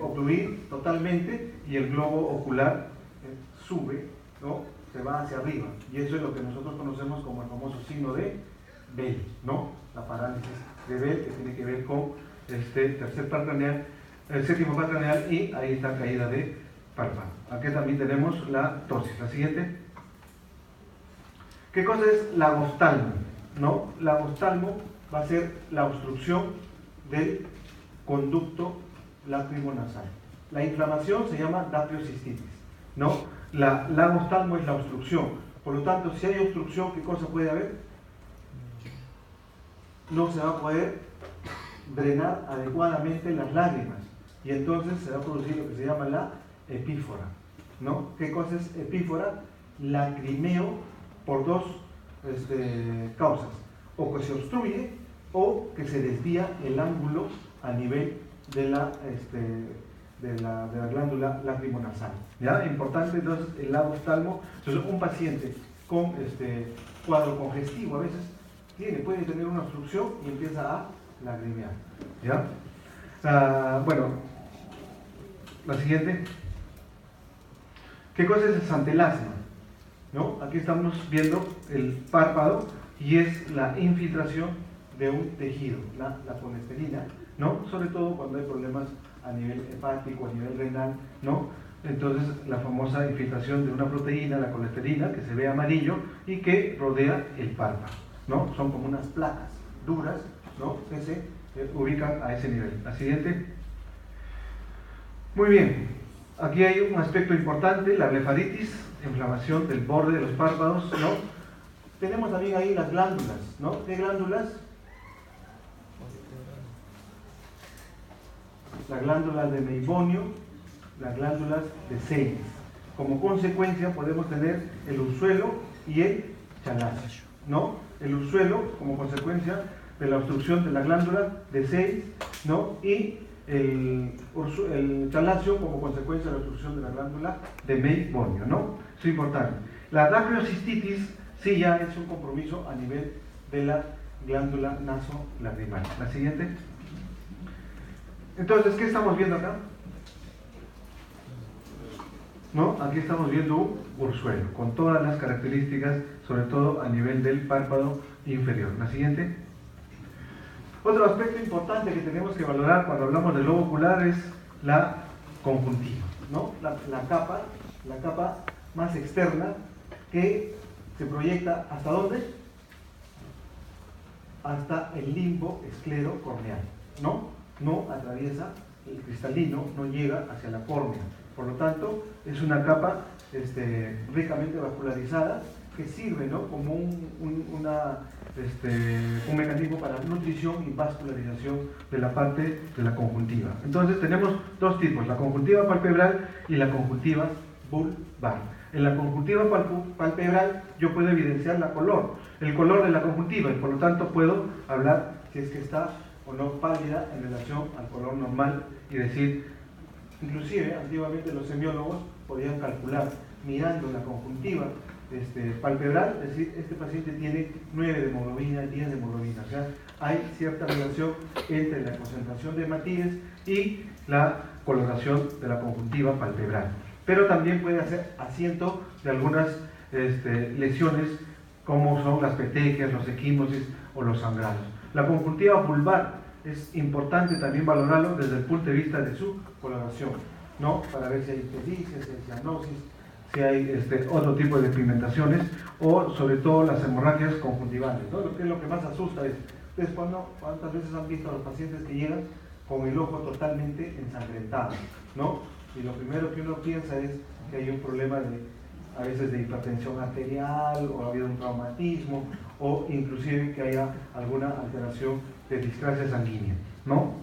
C: ocluir totalmente y el globo ocular sube, ¿no? Se va hacia arriba. Y eso es lo que nosotros conocemos como el famoso signo de Bell, ¿no? La parálisis de Bell, que tiene que ver con tercer par craneal, el séptimo par craneal, y ahí está caída de párpado. Aquí también tenemos la ptosis. La siguiente. ¿Qué cosa es lagostalmo? ¿No? Lagostalmo va a ser la obstrucción del conducto lacrimonasal. La inflamación se llama dapiocistitis, ¿no? La lagostalmo es la obstrucción. Por lo tanto, si hay obstrucción, ¿qué cosa puede haber? No se va a poder drenar adecuadamente las lágrimas y entonces se va a producir lo que se llama la epífora, ¿no? ¿Qué cosa es epífora? Lacrimeo por dos causas, o que se obstruye o que se desvía el ángulo a nivel de la glándula lacrimonasal, ¿ya? Importante, entonces, el lagostalmo. Entonces, un paciente con cuadro congestivo a veces puede tener una obstrucción y empieza a lagrimear, ¿ya? Bueno, la siguiente. ¿Qué cosa es el santelasma? ¿No? Aquí estamos viendo el párpado y es la infiltración de un tejido, la colesterina, ¿no? Sobre todo cuando hay problemas a nivel hepático, a nivel renal, ¿no? Entonces, la famosa infiltración de una proteína, la colesterina, que se ve amarillo y que rodea el párpado, ¿no? Son como unas placas duras, ¿no? Que se ubican a ese nivel. La siguiente. Muy bien. Aquí hay un aspecto importante, la blefaritis, inflamación del borde de los párpados, ¿no? Tenemos también ahí las glándulas, ¿no? ¿Qué glándulas? Las glándulas de Meibonio, las glándulas de Saynes. Como consecuencia podemos tener el ursuelo y el chalazo, ¿no? el ursuelo como consecuencia de la obstrucción de la glándula de Seyss, ¿no? Y el chalacio como consecuencia de la obstrucción de la glándula de Meibomian, ¿no? Eso es importante. La dacreocistitis sí ya es un compromiso a nivel de la glándula nasolacrimal. La siguiente. Entonces, ¿qué estamos viendo acá? ¿No? Aquí estamos viendo un ursuelo con todas las características, sobre todo a nivel del párpado inferior. La siguiente. Otro aspecto importante que tenemos que valorar cuando hablamos del globo ocular es la conjuntiva, ¿no? La capa más externa que se proyecta ¿hasta dónde? Hasta el limbo esclerocorneal, ¿no? No atraviesa el cristalino, no llega hacia la córnea. Por lo tanto, es una capa ricamente vascularizada que sirve, ¿no? como un mecanismo para nutrición y vascularización de la parte de la conjuntiva. Entonces tenemos dos tipos, la conjuntiva palpebral y la conjuntiva vulvar. En la conjuntiva palpebral yo puedo evidenciar el color de la conjuntiva y por lo tanto puedo hablar si es que está o no pálida en relación al color normal y decir, inclusive antiguamente los semiólogos podían calcular mirando la conjuntiva palpebral, es decir, este paciente tiene 9 de hemoglobina, 10 de hemoglobina, o sea, hay cierta relación entre la concentración de hematíes y la coloración de la conjuntiva palpebral. Pero también puede hacer asiento de algunas lesiones como son las petequias, los equimosis o los sangrados. La conjuntiva vulvar es importante también valorarlo desde el punto de vista de su coloración, ¿no? Para ver si hay ictericia, si hay cianosis, si hay otro tipo de pigmentaciones o sobre todo las hemorragias conjuntivales, ¿no? Lo que es lo que más asusta es, ¿ustedes cuántas veces han visto a los pacientes que llegan con el ojo totalmente ensangrentado, ¿no? Y lo primero que uno piensa es que hay un problema a veces de hipertensión arterial o ha habido un traumatismo o inclusive que haya alguna alteración de discrasia sanguínea, ¿no?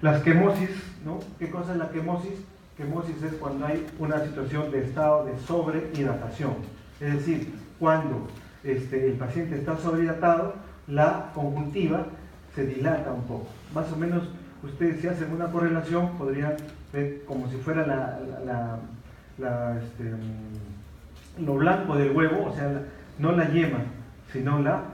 C: Las quemosis, ¿no? ¿Qué cosa es la quemosis? Quemosis es cuando hay una situación de estado de sobrehidratación, es decir, cuando el paciente está sobrehidratado, la conjuntiva se dilata un poco. Más o menos, ustedes si hacen una correlación podrían ver como si fuera lo blanco del huevo, o sea, no la yema, sino la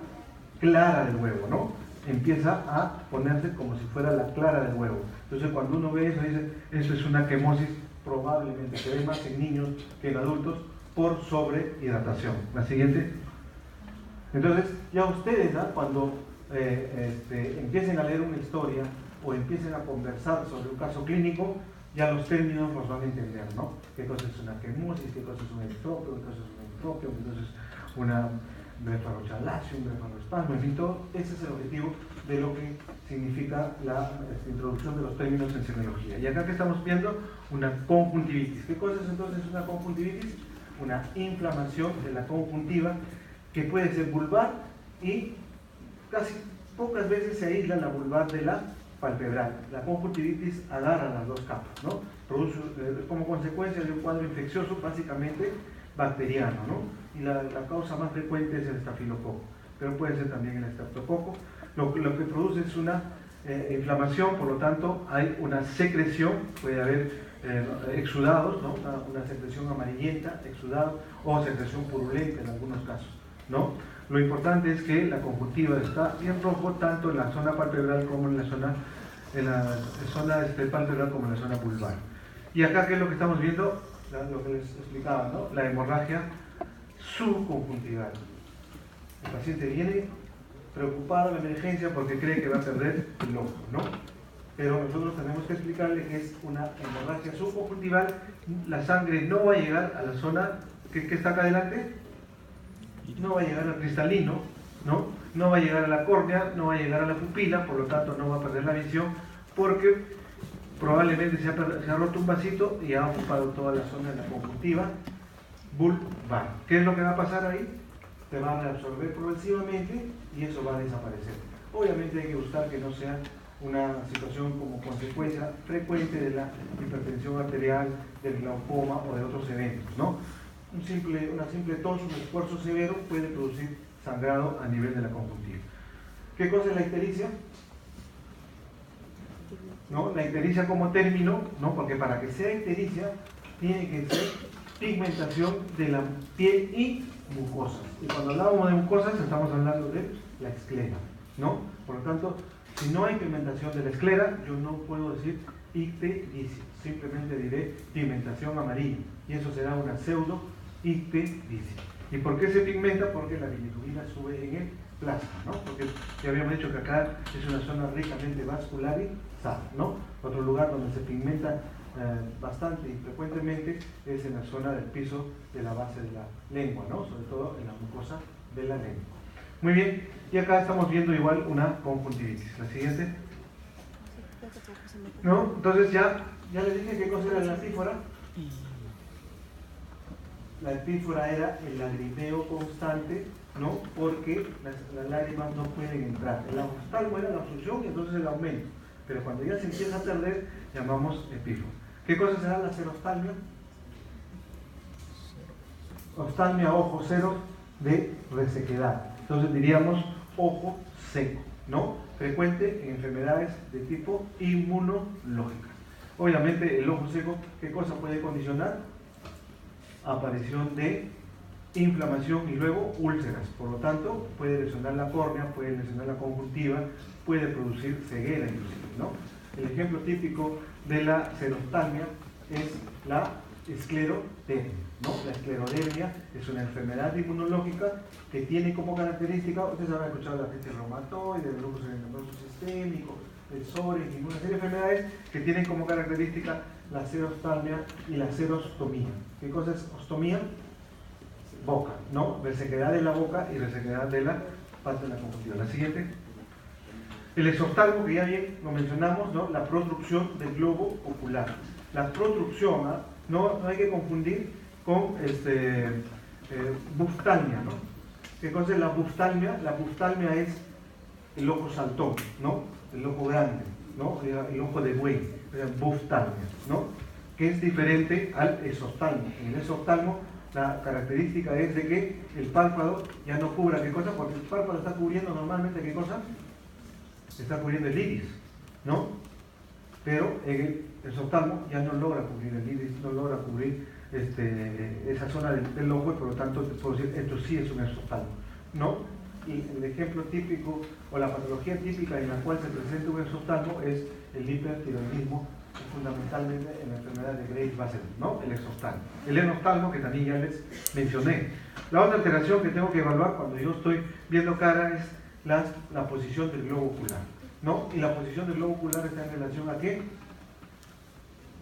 C: clara del huevo, ¿no? Empieza a ponerse como si fuera la clara del huevo. Entonces cuando uno ve eso, dice, eso es una quemosis, probablemente se ve más en niños que en adultos por sobrehidratación. La siguiente. Entonces, ya ustedes, ¿no? Cuando empiecen a leer una historia o empiecen a conversar sobre un caso clínico, ya los términos los van a entender, ¿no? ¿Qué cosa es una quemosis? ¿Qué cosa es un eritropio? ¿Qué cosa es un eritropio? ¿Qué cosa es una blefarochalacio, un blefaroespasmo? En fin, todo ese es el objetivo de lo que significa la introducción de los términos en semiología. Y acá que estamos viendo una conjuntivitis. ¿Qué cosa es entonces una conjuntivitis? Una inflamación de la conjuntiva que puede ser vulvar y casi pocas veces se aísla la vulvar de la palpebral. La conjuntivitis agarra las dos capas, ¿no? Produce como consecuencia de un cuadro infeccioso básicamente bacteriano, ¿no? Y la causa más frecuente es el estafilococo, pero puede ser también el estreptococo. Lo que produce es una inflamación, por lo tanto hay una secreción, puede haber exudados, ¿no? Una secreción amarillenta, exudado, o secreción purulenta en algunos casos, ¿no? Lo importante es que la conjuntiva está bien rojo tanto en la zona palpebral como en la zona palpebral como en la zona vulvar. Y acá, ¿qué es lo que estamos viendo? Lo que les explicaba, ¿no? La hemorragia subconjuntival. El paciente viene preocupado en la emergencia porque cree que va a perder el ojo, ¿no? Pero nosotros tenemos que explicarle que es una hemorragia subconjuntival. La sangre no va a llegar a la zona que está acá adelante, no va a llegar al cristalino, ¿no? No va a llegar a la córnea, no va a llegar a la pupila, por lo tanto no va a perder la visión porque probablemente se ha roto un vasito y ha ocupado toda la zona de la conjuntiva vulvar. ¿Qué es lo que va a pasar ahí? Se va a reabsorber progresivamente y eso va a desaparecer. Obviamente hay que buscar que no sea una situación como consecuencia frecuente de la hipertensión arterial, del glaucoma o de otros eventos, ¿no? Una simple tos, un esfuerzo severo puede producir sangrado a nivel de la conjuntiva. ¿Qué cosa es la ictericia? ¿No? La ictericia como término, ¿no? Porque para que sea ictericia tiene que ser pigmentación de la piel y mucosas. Y cuando hablamos de mucosas estamos hablando de la esclera, ¿no? Por lo tanto, si no hay pigmentación de la esclera, yo no puedo decir ictericia, simplemente diré pigmentación amarilla, y eso será una pseudo ictericia. ¿Y por qué se pigmenta? Porque la bilirrubina sube en el plasma, ¿no? Porque ya habíamos dicho que acá es una zona ricamente vascularizada, ¿no? Otro lugar donde se pigmenta bastante y frecuentemente es en la zona del piso de la base de la lengua, ¿no? Sobre todo en la mucosa de la lengua. Muy bien, y acá estamos viendo igual una conjuntivitis. La siguiente. ¿No? Entonces ya les dije qué cosa era la epífora. La epífora era el lagrimeo constante, ¿no? Porque las lágrimas no pueden entrar. El oftalmo era la obstrucción y entonces el aumento. Pero cuando ya se empieza a perder, llamamos epífora. ¿Qué cosa será la xeroftalmia? Oftalmia, ojo cero de resequedad. Entonces diríamos ojo seco, ¿no? Frecuente en enfermedades de tipo inmunológicas. Obviamente el ojo seco, ¿qué cosa puede condicionar? Aparición de inflamación y luego úlceras. Por lo tanto, puede lesionar la córnea, puede lesionar la conjuntiva, puede producir ceguera inclusive, ¿no? El ejemplo típico de la xeroftalmia es la esclerodermia, ¿no? La esclerodermia es una enfermedad inmunológica que tiene como característica, ustedes habrán escuchado de la artritis reumatoide, del lupus eritematoso sistémico, el psoriasis y una serie de enfermedades que tienen como característica la xeroftalmia y la xerostomía. ¿Qué cosa es ostomía? Boca, ¿no? Resequedad de la boca y resequedad de la parte de la conjuntiva. La siguiente. El exoftalmo, que ya bien lo mencionamos, ¿no? La protrusión del globo ocular. La protrusión, ¿eh? No hay que confundir con buftalmia, ¿no? ¿Qué cosa es la buftalmia? La buftalmia es el ojo saltón, ¿no? El ojo grande, ¿no? El ojo de buey, buftalmia, ¿no? Que es diferente al exoftalmo. En el exoftalmo la característica es de que el párpado ya no cubra, ¿qué cosa? Porque el párpado está cubriendo normalmente, ¿qué cosa? Está cubriendo el iris, ¿no? Pero en el exoftalmo ya no logra cubrir el iris, no logra cubrir esa zona del ojo, y por lo tanto te puedo decir, esto sí es un exoftalmo, ¿no? Y el ejemplo típico o la patología típica en la cual se presenta un exoftalmo es el hipertiroidismo, fundamentalmente en la enfermedad de Graves-Bassett, ¿no? El exoftalmo. El enoftalmo, que también ya les mencioné. La otra alteración que tengo que evaluar cuando yo estoy viendo cara es la posición del globo ocular, ¿no? Y la posición del globo ocular está en relación a ¿qué?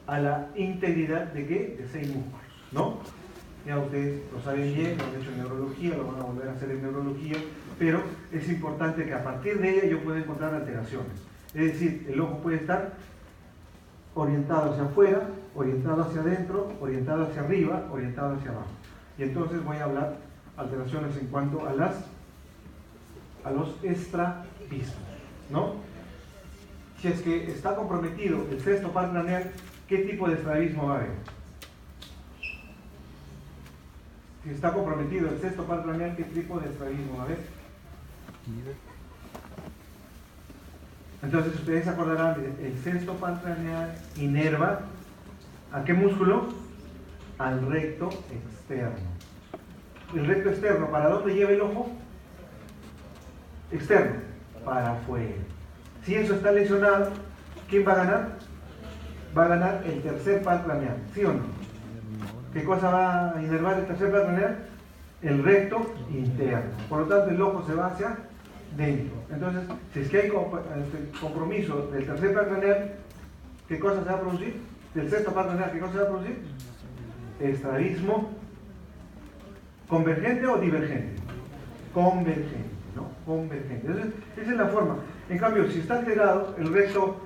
C: A la integridad de ¿qué? De 6 músculos, ¿no? Ya ustedes lo saben bien, lo han hecho en neurología, lo van a volver a hacer en neurología, pero es importante que a partir de ella yo pueda encontrar alteraciones. Es decir, el ojo puede estar orientado hacia afuera, orientado hacia adentro, orientado hacia arriba, orientado hacia abajo. Y entonces voy a hablar alteraciones en cuanto a los estrabismos, ¿no? Si es que está comprometido el sexto par craneal, ¿qué tipo de estrabismo va a haber? Si está comprometido el sexto par craneal, ¿qué tipo de estrabismo va a haber? Entonces ustedes se acordarán, el sexto par craneal inerva ¿a qué músculo? Al recto externo. El recto externo, ¿para dónde lleva el ojo? Externo, para afuera. Si eso está lesionado, ¿quién va a ganar? Va a ganar el tercer par craneal, ¿sí o no? ¿Qué cosa va a inervar el tercer par craneal? El recto interno. Por lo tanto, el ojo se va hacia dentro. Entonces, si es que hay compromiso del tercer par craneal, ¿qué cosa se va a producir? Del sexto par craneal, ¿qué cosa se va a producir? Estrabismo convergente o divergente. Convergente, ¿no? Convergente. Entonces, esa es la forma. En cambio, si está alterado el recto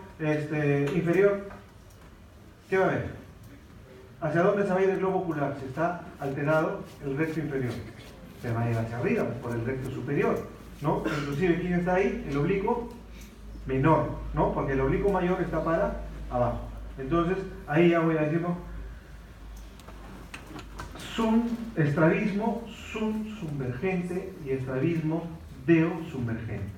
C: inferior, ¿qué va a haber? ¿Hacia dónde se va a ir el globo ocular? Si está alterado el recto inferior, se va a ir hacia arriba, por el recto superior, ¿no? Inclusive, ¿quién está ahí? El oblicuo menor, ¿no? Porque el oblicuo mayor está para abajo. Entonces, ahí ya voy a decirlo, estrabismo submergente y estrabismo deo-submergente.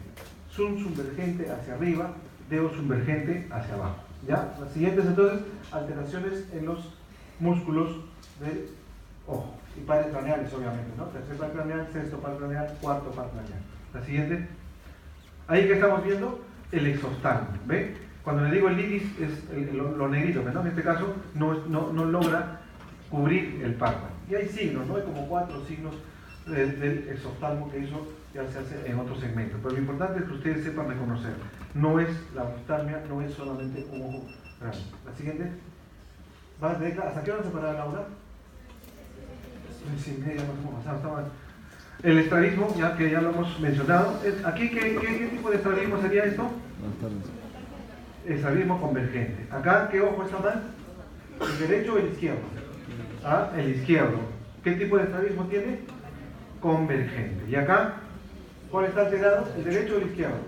C: Submergente hacia arriba, deo-submergente hacia abajo. ¿Ya? Las siguientes entonces, alteraciones en los músculos del ojo. Y pares craneales, obviamente, ¿no? Tercer par craneal, sexto par craneal, cuarto par craneal. La siguiente. Ahí que estamos viendo el exoftalmo, ¿ve? Cuando le digo el iris es lo negrito, ¿no? En este caso no logra cubrir el párpado. Y hay signos, ¿no? Hay como 4 signos del exoftalmo, que eso ya se hace en otro segmento. Pero lo importante es que ustedes sepan reconocer. No es la oftalmia, no es solamente un ojo grande. La siguiente. ¿Hasta qué hora se para Laura? 6:30, más o menos. Está mal. El estrabismo, ya que ya lo hemos mencionado. Aquí, ¿qué tipo de estrabismo sería esto? Estrabismo convergente. Acá, ¿qué ojo está mal? ¿El derecho o el izquierdo? Ah, el izquierdo. ¿Qué tipo de estrabismo tiene? Convergente. ¿Y acá? ¿Cuál está alterado? ¿El derecho o el izquierdo?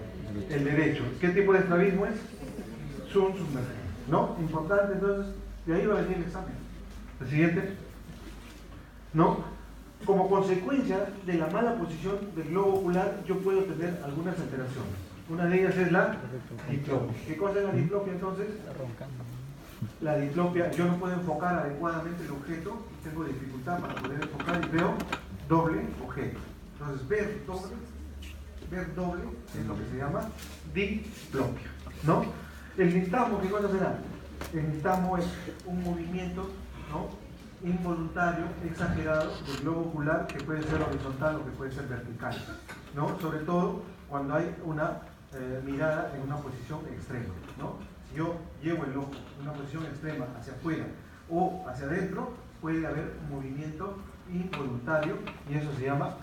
C: El derecho. ¿Qué tipo de estrabismo es? Submergente. ¿No? Importante, entonces, de ahí va a venir el examen. La siguiente. ¿No? Como consecuencia de la mala posición del globo ocular, yo puedo tener algunas alteraciones. Una de ellas es la diplopia. ¿Qué cosa es la diplopia entonces? La diplopia, yo no puedo enfocar adecuadamente el objeto, tengo dificultad para poder enfocar y veo doble objeto. Entonces, ver doble es lo que se llama diplopia, ¿no? El nistagmo, ¿qué cosa será? El nistagmo es un movimiento, ¿no?, involuntario, exagerado del globo ocular, que puede ser horizontal o que puede ser vertical, ¿no? Sobre todo cuando hay una mirada en una posición extrema, ¿no? Si yo llevo el ojo en una posición extrema hacia afuera o hacia adentro, puede haber un movimiento involuntario y eso se llama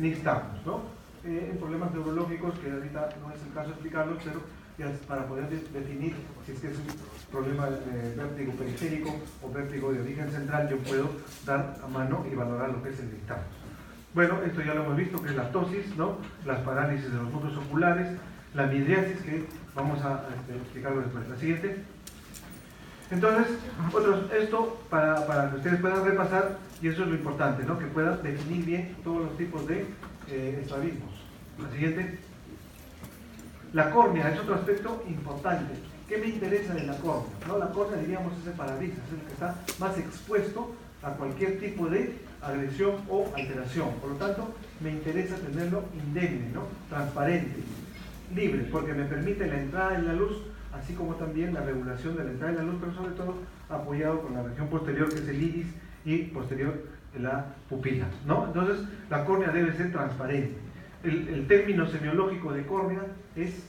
C: nistagmos, ¿no? En problemas neurológicos, que ahorita no es el caso de explicarlos, pero ya para poder definir si es que es un problema de vértigo periférico o vértigo de origen central, yo puedo dar a mano y valorar lo que es el nistagmos. Bueno, esto ya lo hemos visto, que es la ptosis, ¿no? Las parálisis de los núcleos oculares, la midriasis, que vamos a explicarlo después. La siguiente. Entonces, esto para que ustedes puedan repasar, y eso es lo importante, ¿no? Que puedan definir bien todos los tipos de estrabismos. La siguiente. La córnea es otro aspecto importante. ¿Qué me interesa de la córnea? ¿No? La córnea, diríamos, es el parabrisas, es el que está más expuesto a cualquier tipo de agresión o alteración. Por lo tanto, me interesa tenerlo indemne, ¿no? Transparente, libre, porque me permite la entrada de la luz, así como también la regulación de la entrada de la luz, pero sobre todo apoyado con la región posterior, que es el iris, y posterior la pupila, ¿no? Entonces, la córnea debe ser transparente. El término semiológico de córnea es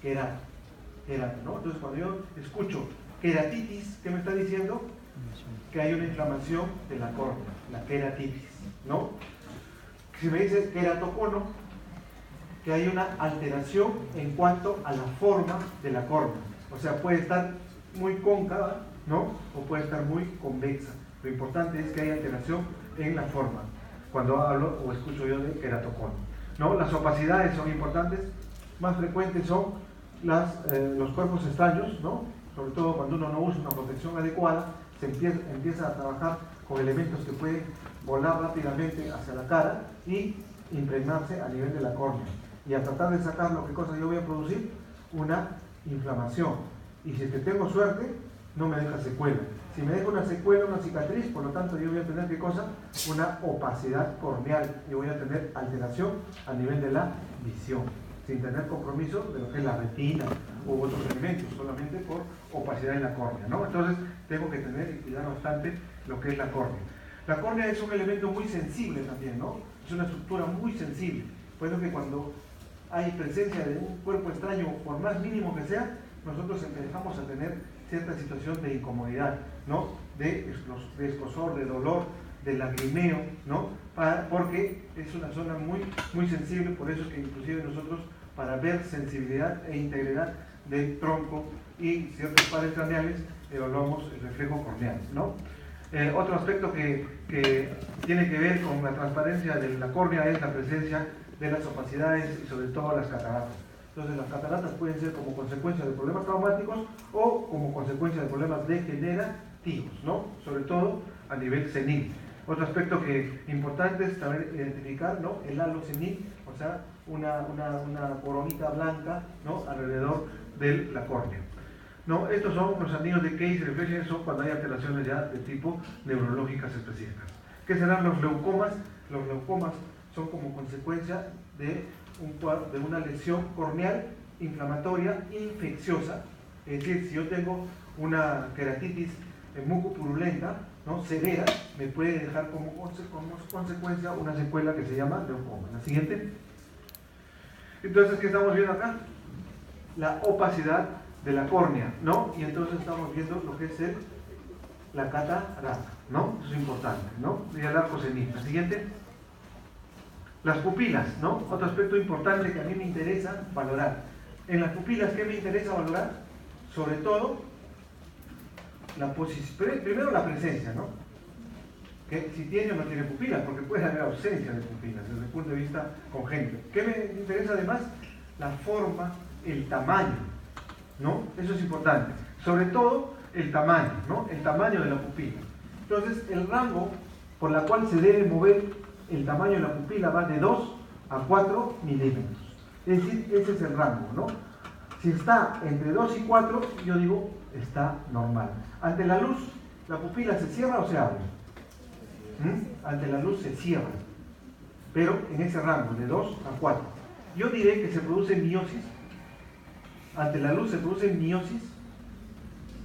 C: querato, ¿no? Entonces, cuando yo escucho queratitis, ¿qué me está diciendo? Que hay una inflamación de la córnea, la queratitis, ¿no? Si me dice queratocono, que hay una alteración en cuanto a la forma de la córnea. O sea, puede estar muy cóncava, ¿no? O puede estar muy convexa. Lo importante es que hay alteración en la forma, cuando hablo o escucho yo de queratocono, ¿no? Las opacidades son importantes. Más frecuentes son los cuerpos extraños, ¿no? Sobre todo cuando uno no usa una protección adecuada, se empieza a trabajar con elementos que pueden volar rápidamente hacia la cara y impregnarse a nivel de la córnea. Y a tratar de sacar lo que cosa yo voy a producir, una inflamación. Y si es que tengo suerte, no me deja secuela. Si me deja una secuela, una cicatriz, por lo tanto yo voy a tener ¿qué cosa? Una opacidad corneal y voy a tener alteración a nivel de la visión, sin tener compromiso de lo que es la retina u otros elementos, solamente por opacidad en la córnea, ¿no? Entonces tengo que tener y cuidar bastante lo que es la córnea. La córnea es un elemento muy sensible también, ¿no? Es una estructura muy sensible. Por eso que cuando hay presencia de un cuerpo extraño, por más mínimo que sea, nosotros empezamos a tener cierta situación de incomodidad, ¿no? De escozor, de dolor, de lagrimeo, ¿no? Porque es una zona muy, muy sensible, por eso es que inclusive nosotros, para ver sensibilidad e integridad del tronco y ciertos pares craneales, evaluamos el reflejo corneal, ¿no? Otro aspecto que tiene que ver con la transparencia de la córnea es la presencia de las opacidades y sobre todo las cataratas. Entonces las cataratas pueden ser como consecuencia de problemas traumáticos o como consecuencia de problemas degenerativos, ¿no? Sobre todo a nivel senil. Otro aspecto que importante es también identificar, ¿no? El halo senil, o sea, una coronita blanca, ¿no? Alrededor de la córnea. ¿No? Estos son los anillos de Case reflection, son cuando hay alteraciones ya de tipo neurológicas específicas. ¿Qué serán los leucomas? Los leucomas son como consecuencia de una lesión corneal inflamatoria infecciosa. Es decir, si yo tengo una queratitis mucopurulenta, ¿no? Severa, me puede dejar como consecuencia una secuela que se llama leucoma. La siguiente. Entonces, ¿qué estamos viendo acá? La opacidad de la córnea, ¿no? Y entonces estamos viendo lo que es la catarata, ¿no? Eso es importante, ¿no? Y el arco senil. La siguiente. Las pupilas, ¿no? Otro aspecto importante que a mí me interesa valorar. En las pupilas, ¿qué me interesa valorar? Sobre todo, primero la presencia, ¿no? Que si tiene o no tiene pupilas, porque puede haber ausencia de pupilas desde el punto de vista congénito. ¿Qué me interesa además? La forma, el tamaño, ¿no? Eso es importante. Sobre todo, el tamaño, ¿no? El tamaño de la pupila. Entonces, el rango por la cual se debe mover el tamaño de la pupila va de 2 a 4 milímetros. Es decir, ese es el rango, ¿no? Si está entre 2 y 4, yo digo, está normal. Ante la luz, ¿la pupila se cierra o se abre? Ante la luz se cierra, pero en ese rango, de 2 a 4. Yo diré que se produce miosis. Ante la luz se produce miosis.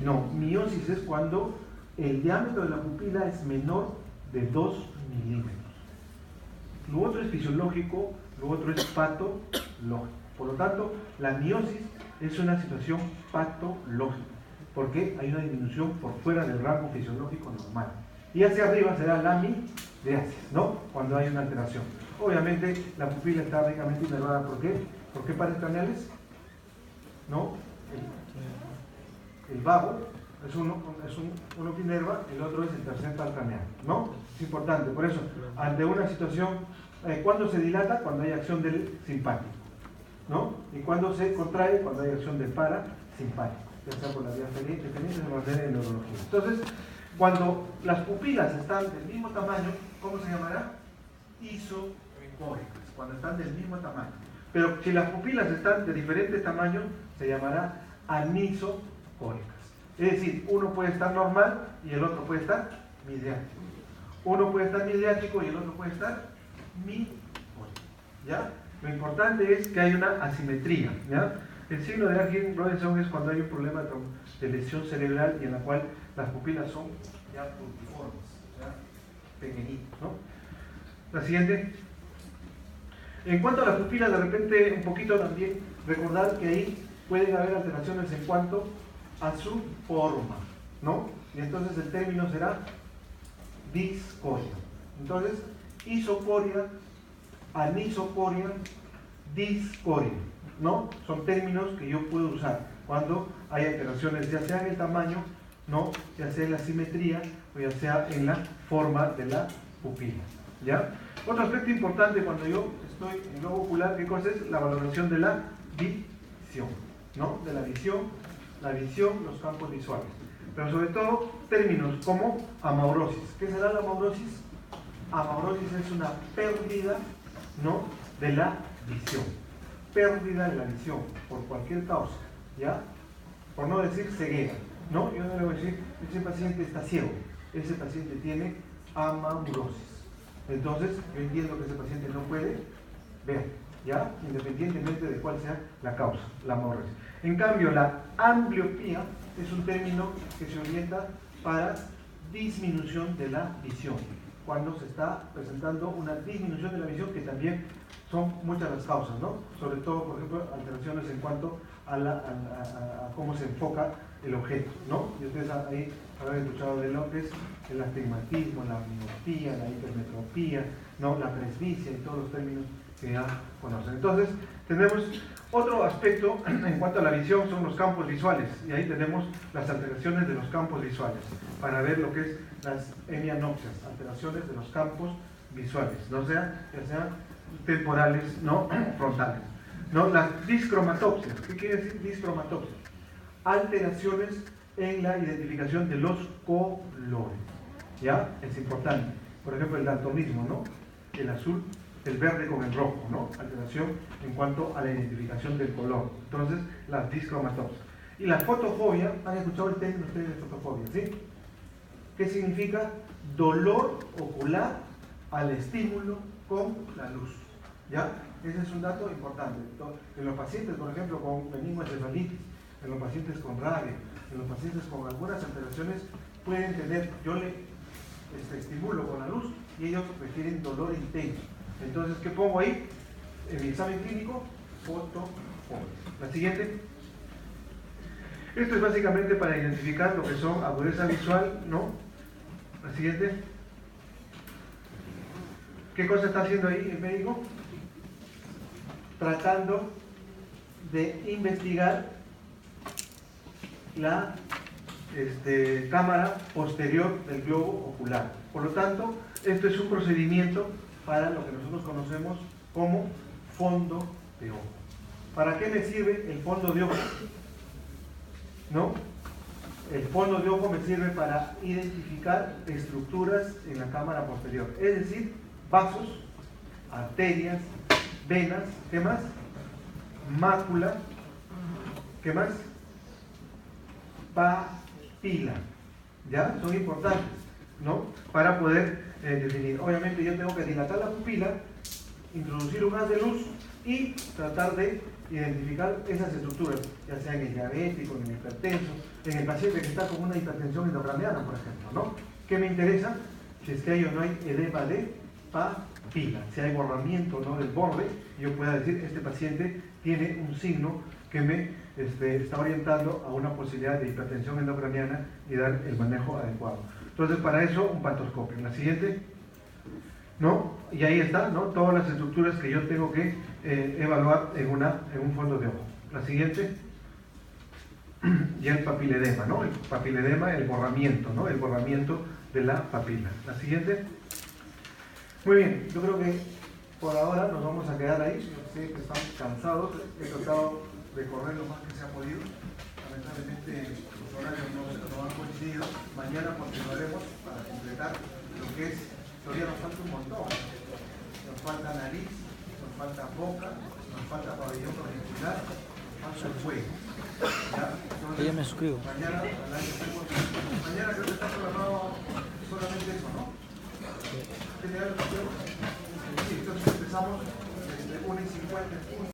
C: No, miosis es cuando el diámetro de la pupila es menor de 2 milímetros. Lo otro es fisiológico, lo otro es patológico. Por lo tanto, la miosis es una situación patológica, porque hay una disminución por fuera del rango fisiológico normal. Y hacia arriba será la mydriasis, ¿no? Cuando hay una alteración. Obviamente, la pupila está ricamente inervada. ¿Por qué? ¿Por qué pares craneales? ¿No? El vago es uno que inerva, el otro es el tercer par craneal, ¿no? Es importante. Por eso, ante una situación, ¿cuándo se dilata? Cuando hay acción del simpático, ¿no? Y cuando se contrae, cuando hay acción del parasimpático, ya sea por la vía dependiente de la materia de neurología. Entonces, cuando las pupilas están del mismo tamaño, ¿cómo se llamará? Isocóricas, cuando están del mismo tamaño. Pero si las pupilas están de diferente tamaño, se llamará anisocóricas. Es decir, uno puede estar normal y el otro puede estar midriático. Uno puede estar midriático y el otro puede estar micórico. ¿Ya? Lo importante es que hay una asimetría. ¿Ya? El signo de Argyll-Robinson es cuando hay un problema de lesión cerebral y en la cual las pupilas son ya puntiformes, ya pequeñitos, ¿no? La siguiente. En cuanto a las pupilas, de repente un poquito también recordar que ahí pueden haber alteraciones en cuanto a su forma, ¿no? Y entonces el término será discoria. Entonces, isocoria, anisocoria, discoria, ¿no? Son términos que yo puedo usar cuando hay alteraciones, ya sea en el tamaño, ¿no? Ya sea en la simetría o ya sea en la forma de la pupila, ¿ya? Otro aspecto importante cuando yo estoy en globo ocular, ¿qué cosa es? La valoración de la visión, ¿no? De la visión, los campos visuales. Pero sobre todo, términos como amaurosis. ¿Qué será la amaurosis? Amaurosis es una pérdida, ¿no? De la visión. Pérdida de la visión, por cualquier causa, ¿ya? Por no decir ceguera, ¿no? Yo no le voy a decir, ese paciente está ciego, ese paciente tiene amaurosis. Entonces, yo entiendo que ese paciente no puede ver, ¿ya? Independientemente de cuál sea la causa, la amaurosis. En cambio, la ambliopía es un término que se orienta para disminución de la visión, cuando se está presentando una disminución de la visión, que también son muchas las causas, ¿no? Sobre todo, por ejemplo, alteraciones en cuanto a cómo se enfoca el objeto, ¿no? Y ustedes ahí habrán escuchado de lo que es el astigmatismo, la miopía, la hipermetropía, ¿no? La presbicia y todos los términos que ya conocen. Entonces, tenemos otro aspecto en cuanto a la visión, son los campos visuales, y ahí tenemos las alteraciones de los campos visuales, para ver lo que es las hemianopsias, alteraciones de los campos visuales, ya sean temporales, ¿no? Frontales, ¿no? Las discromatopsias. ¿Qué quiere decir discromatopsia? Alteraciones en la identificación de los colores, ¿ya? Es importante. Por ejemplo, el daltonismo, ¿no? El azul, el verde con el rojo, ¿no? Alteración en cuanto a la identificación del color. Entonces, las discromatopsias. Y la fotofobia, ¿han escuchado el término ustedes de fotofobia? ¿Sí? ¿Qué significa? Dolor ocular al estímulo con la luz. ¿Ya? Ese es un dato importante. En los pacientes, por ejemplo, con meningoencefalitis, en los pacientes con rabia, en los pacientes con algunas alteraciones, pueden tener, yo le estimulo con la luz y ellos requieren dolor intenso. Entonces, ¿qué pongo ahí? En mi examen clínico, fotofobia. La siguiente. Esto es básicamente para identificar lo que son agudeza visual, ¿no? La siguiente. ¿Qué cosa está haciendo ahí el médico? Tratando de investigar la cámara posterior del globo ocular. Por lo tanto, esto es un procedimiento para lo que nosotros conocemos como fondo de ojo. ¿Para qué me sirve el fondo de ojo? ¿No? El fondo de ojo me sirve para identificar estructuras en la cámara posterior, es decir, vasos, arterias, venas, ¿qué más? Mácula, ¿qué más? Papila, ¿ya? Son importantes, ¿no? Para poder definir. Obviamente yo tengo que dilatar la pupila, introducir un haz de luz y tratar de identificar esas estructuras, ya sea en el diabético, en el hipertenso, en el paciente que está con una hipertensión endocraniana, por ejemplo, ¿no? ¿Qué me interesa? Si es que hay o no hay edema de papila, si hay borramiento, ¿no?, del borde, yo pueda decir, este paciente tiene un signo que me está orientando a una posibilidad de hipertensión endocraniana y dar el manejo adecuado. Entonces, para eso, un pantoscopio. La siguiente, ¿no? Y ahí está, ¿no? Todas las estructuras que yo tengo que evaluar en un fondo de ojo. La siguiente, y el papiledema, ¿no? El papiledema, el borramiento, ¿no? El borramiento de la papila. La siguiente. Muy bien, yo creo que por ahora nos vamos a quedar ahí. Yo sé que estamos cansados, he tratado de correr lo más que se ha podido. Lamentablemente los horarios no han coincidido. Mañana continuaremos para completar lo que es, todavía nos falta un montón. Nos falta nariz, nos falta boca, nos falta pabellón auricular, nos falta el cuello.
B: Ya me suscribo.
C: Mañana creo que está programado solamente eso, ¿no? Sí, entonces empezamos 1:50.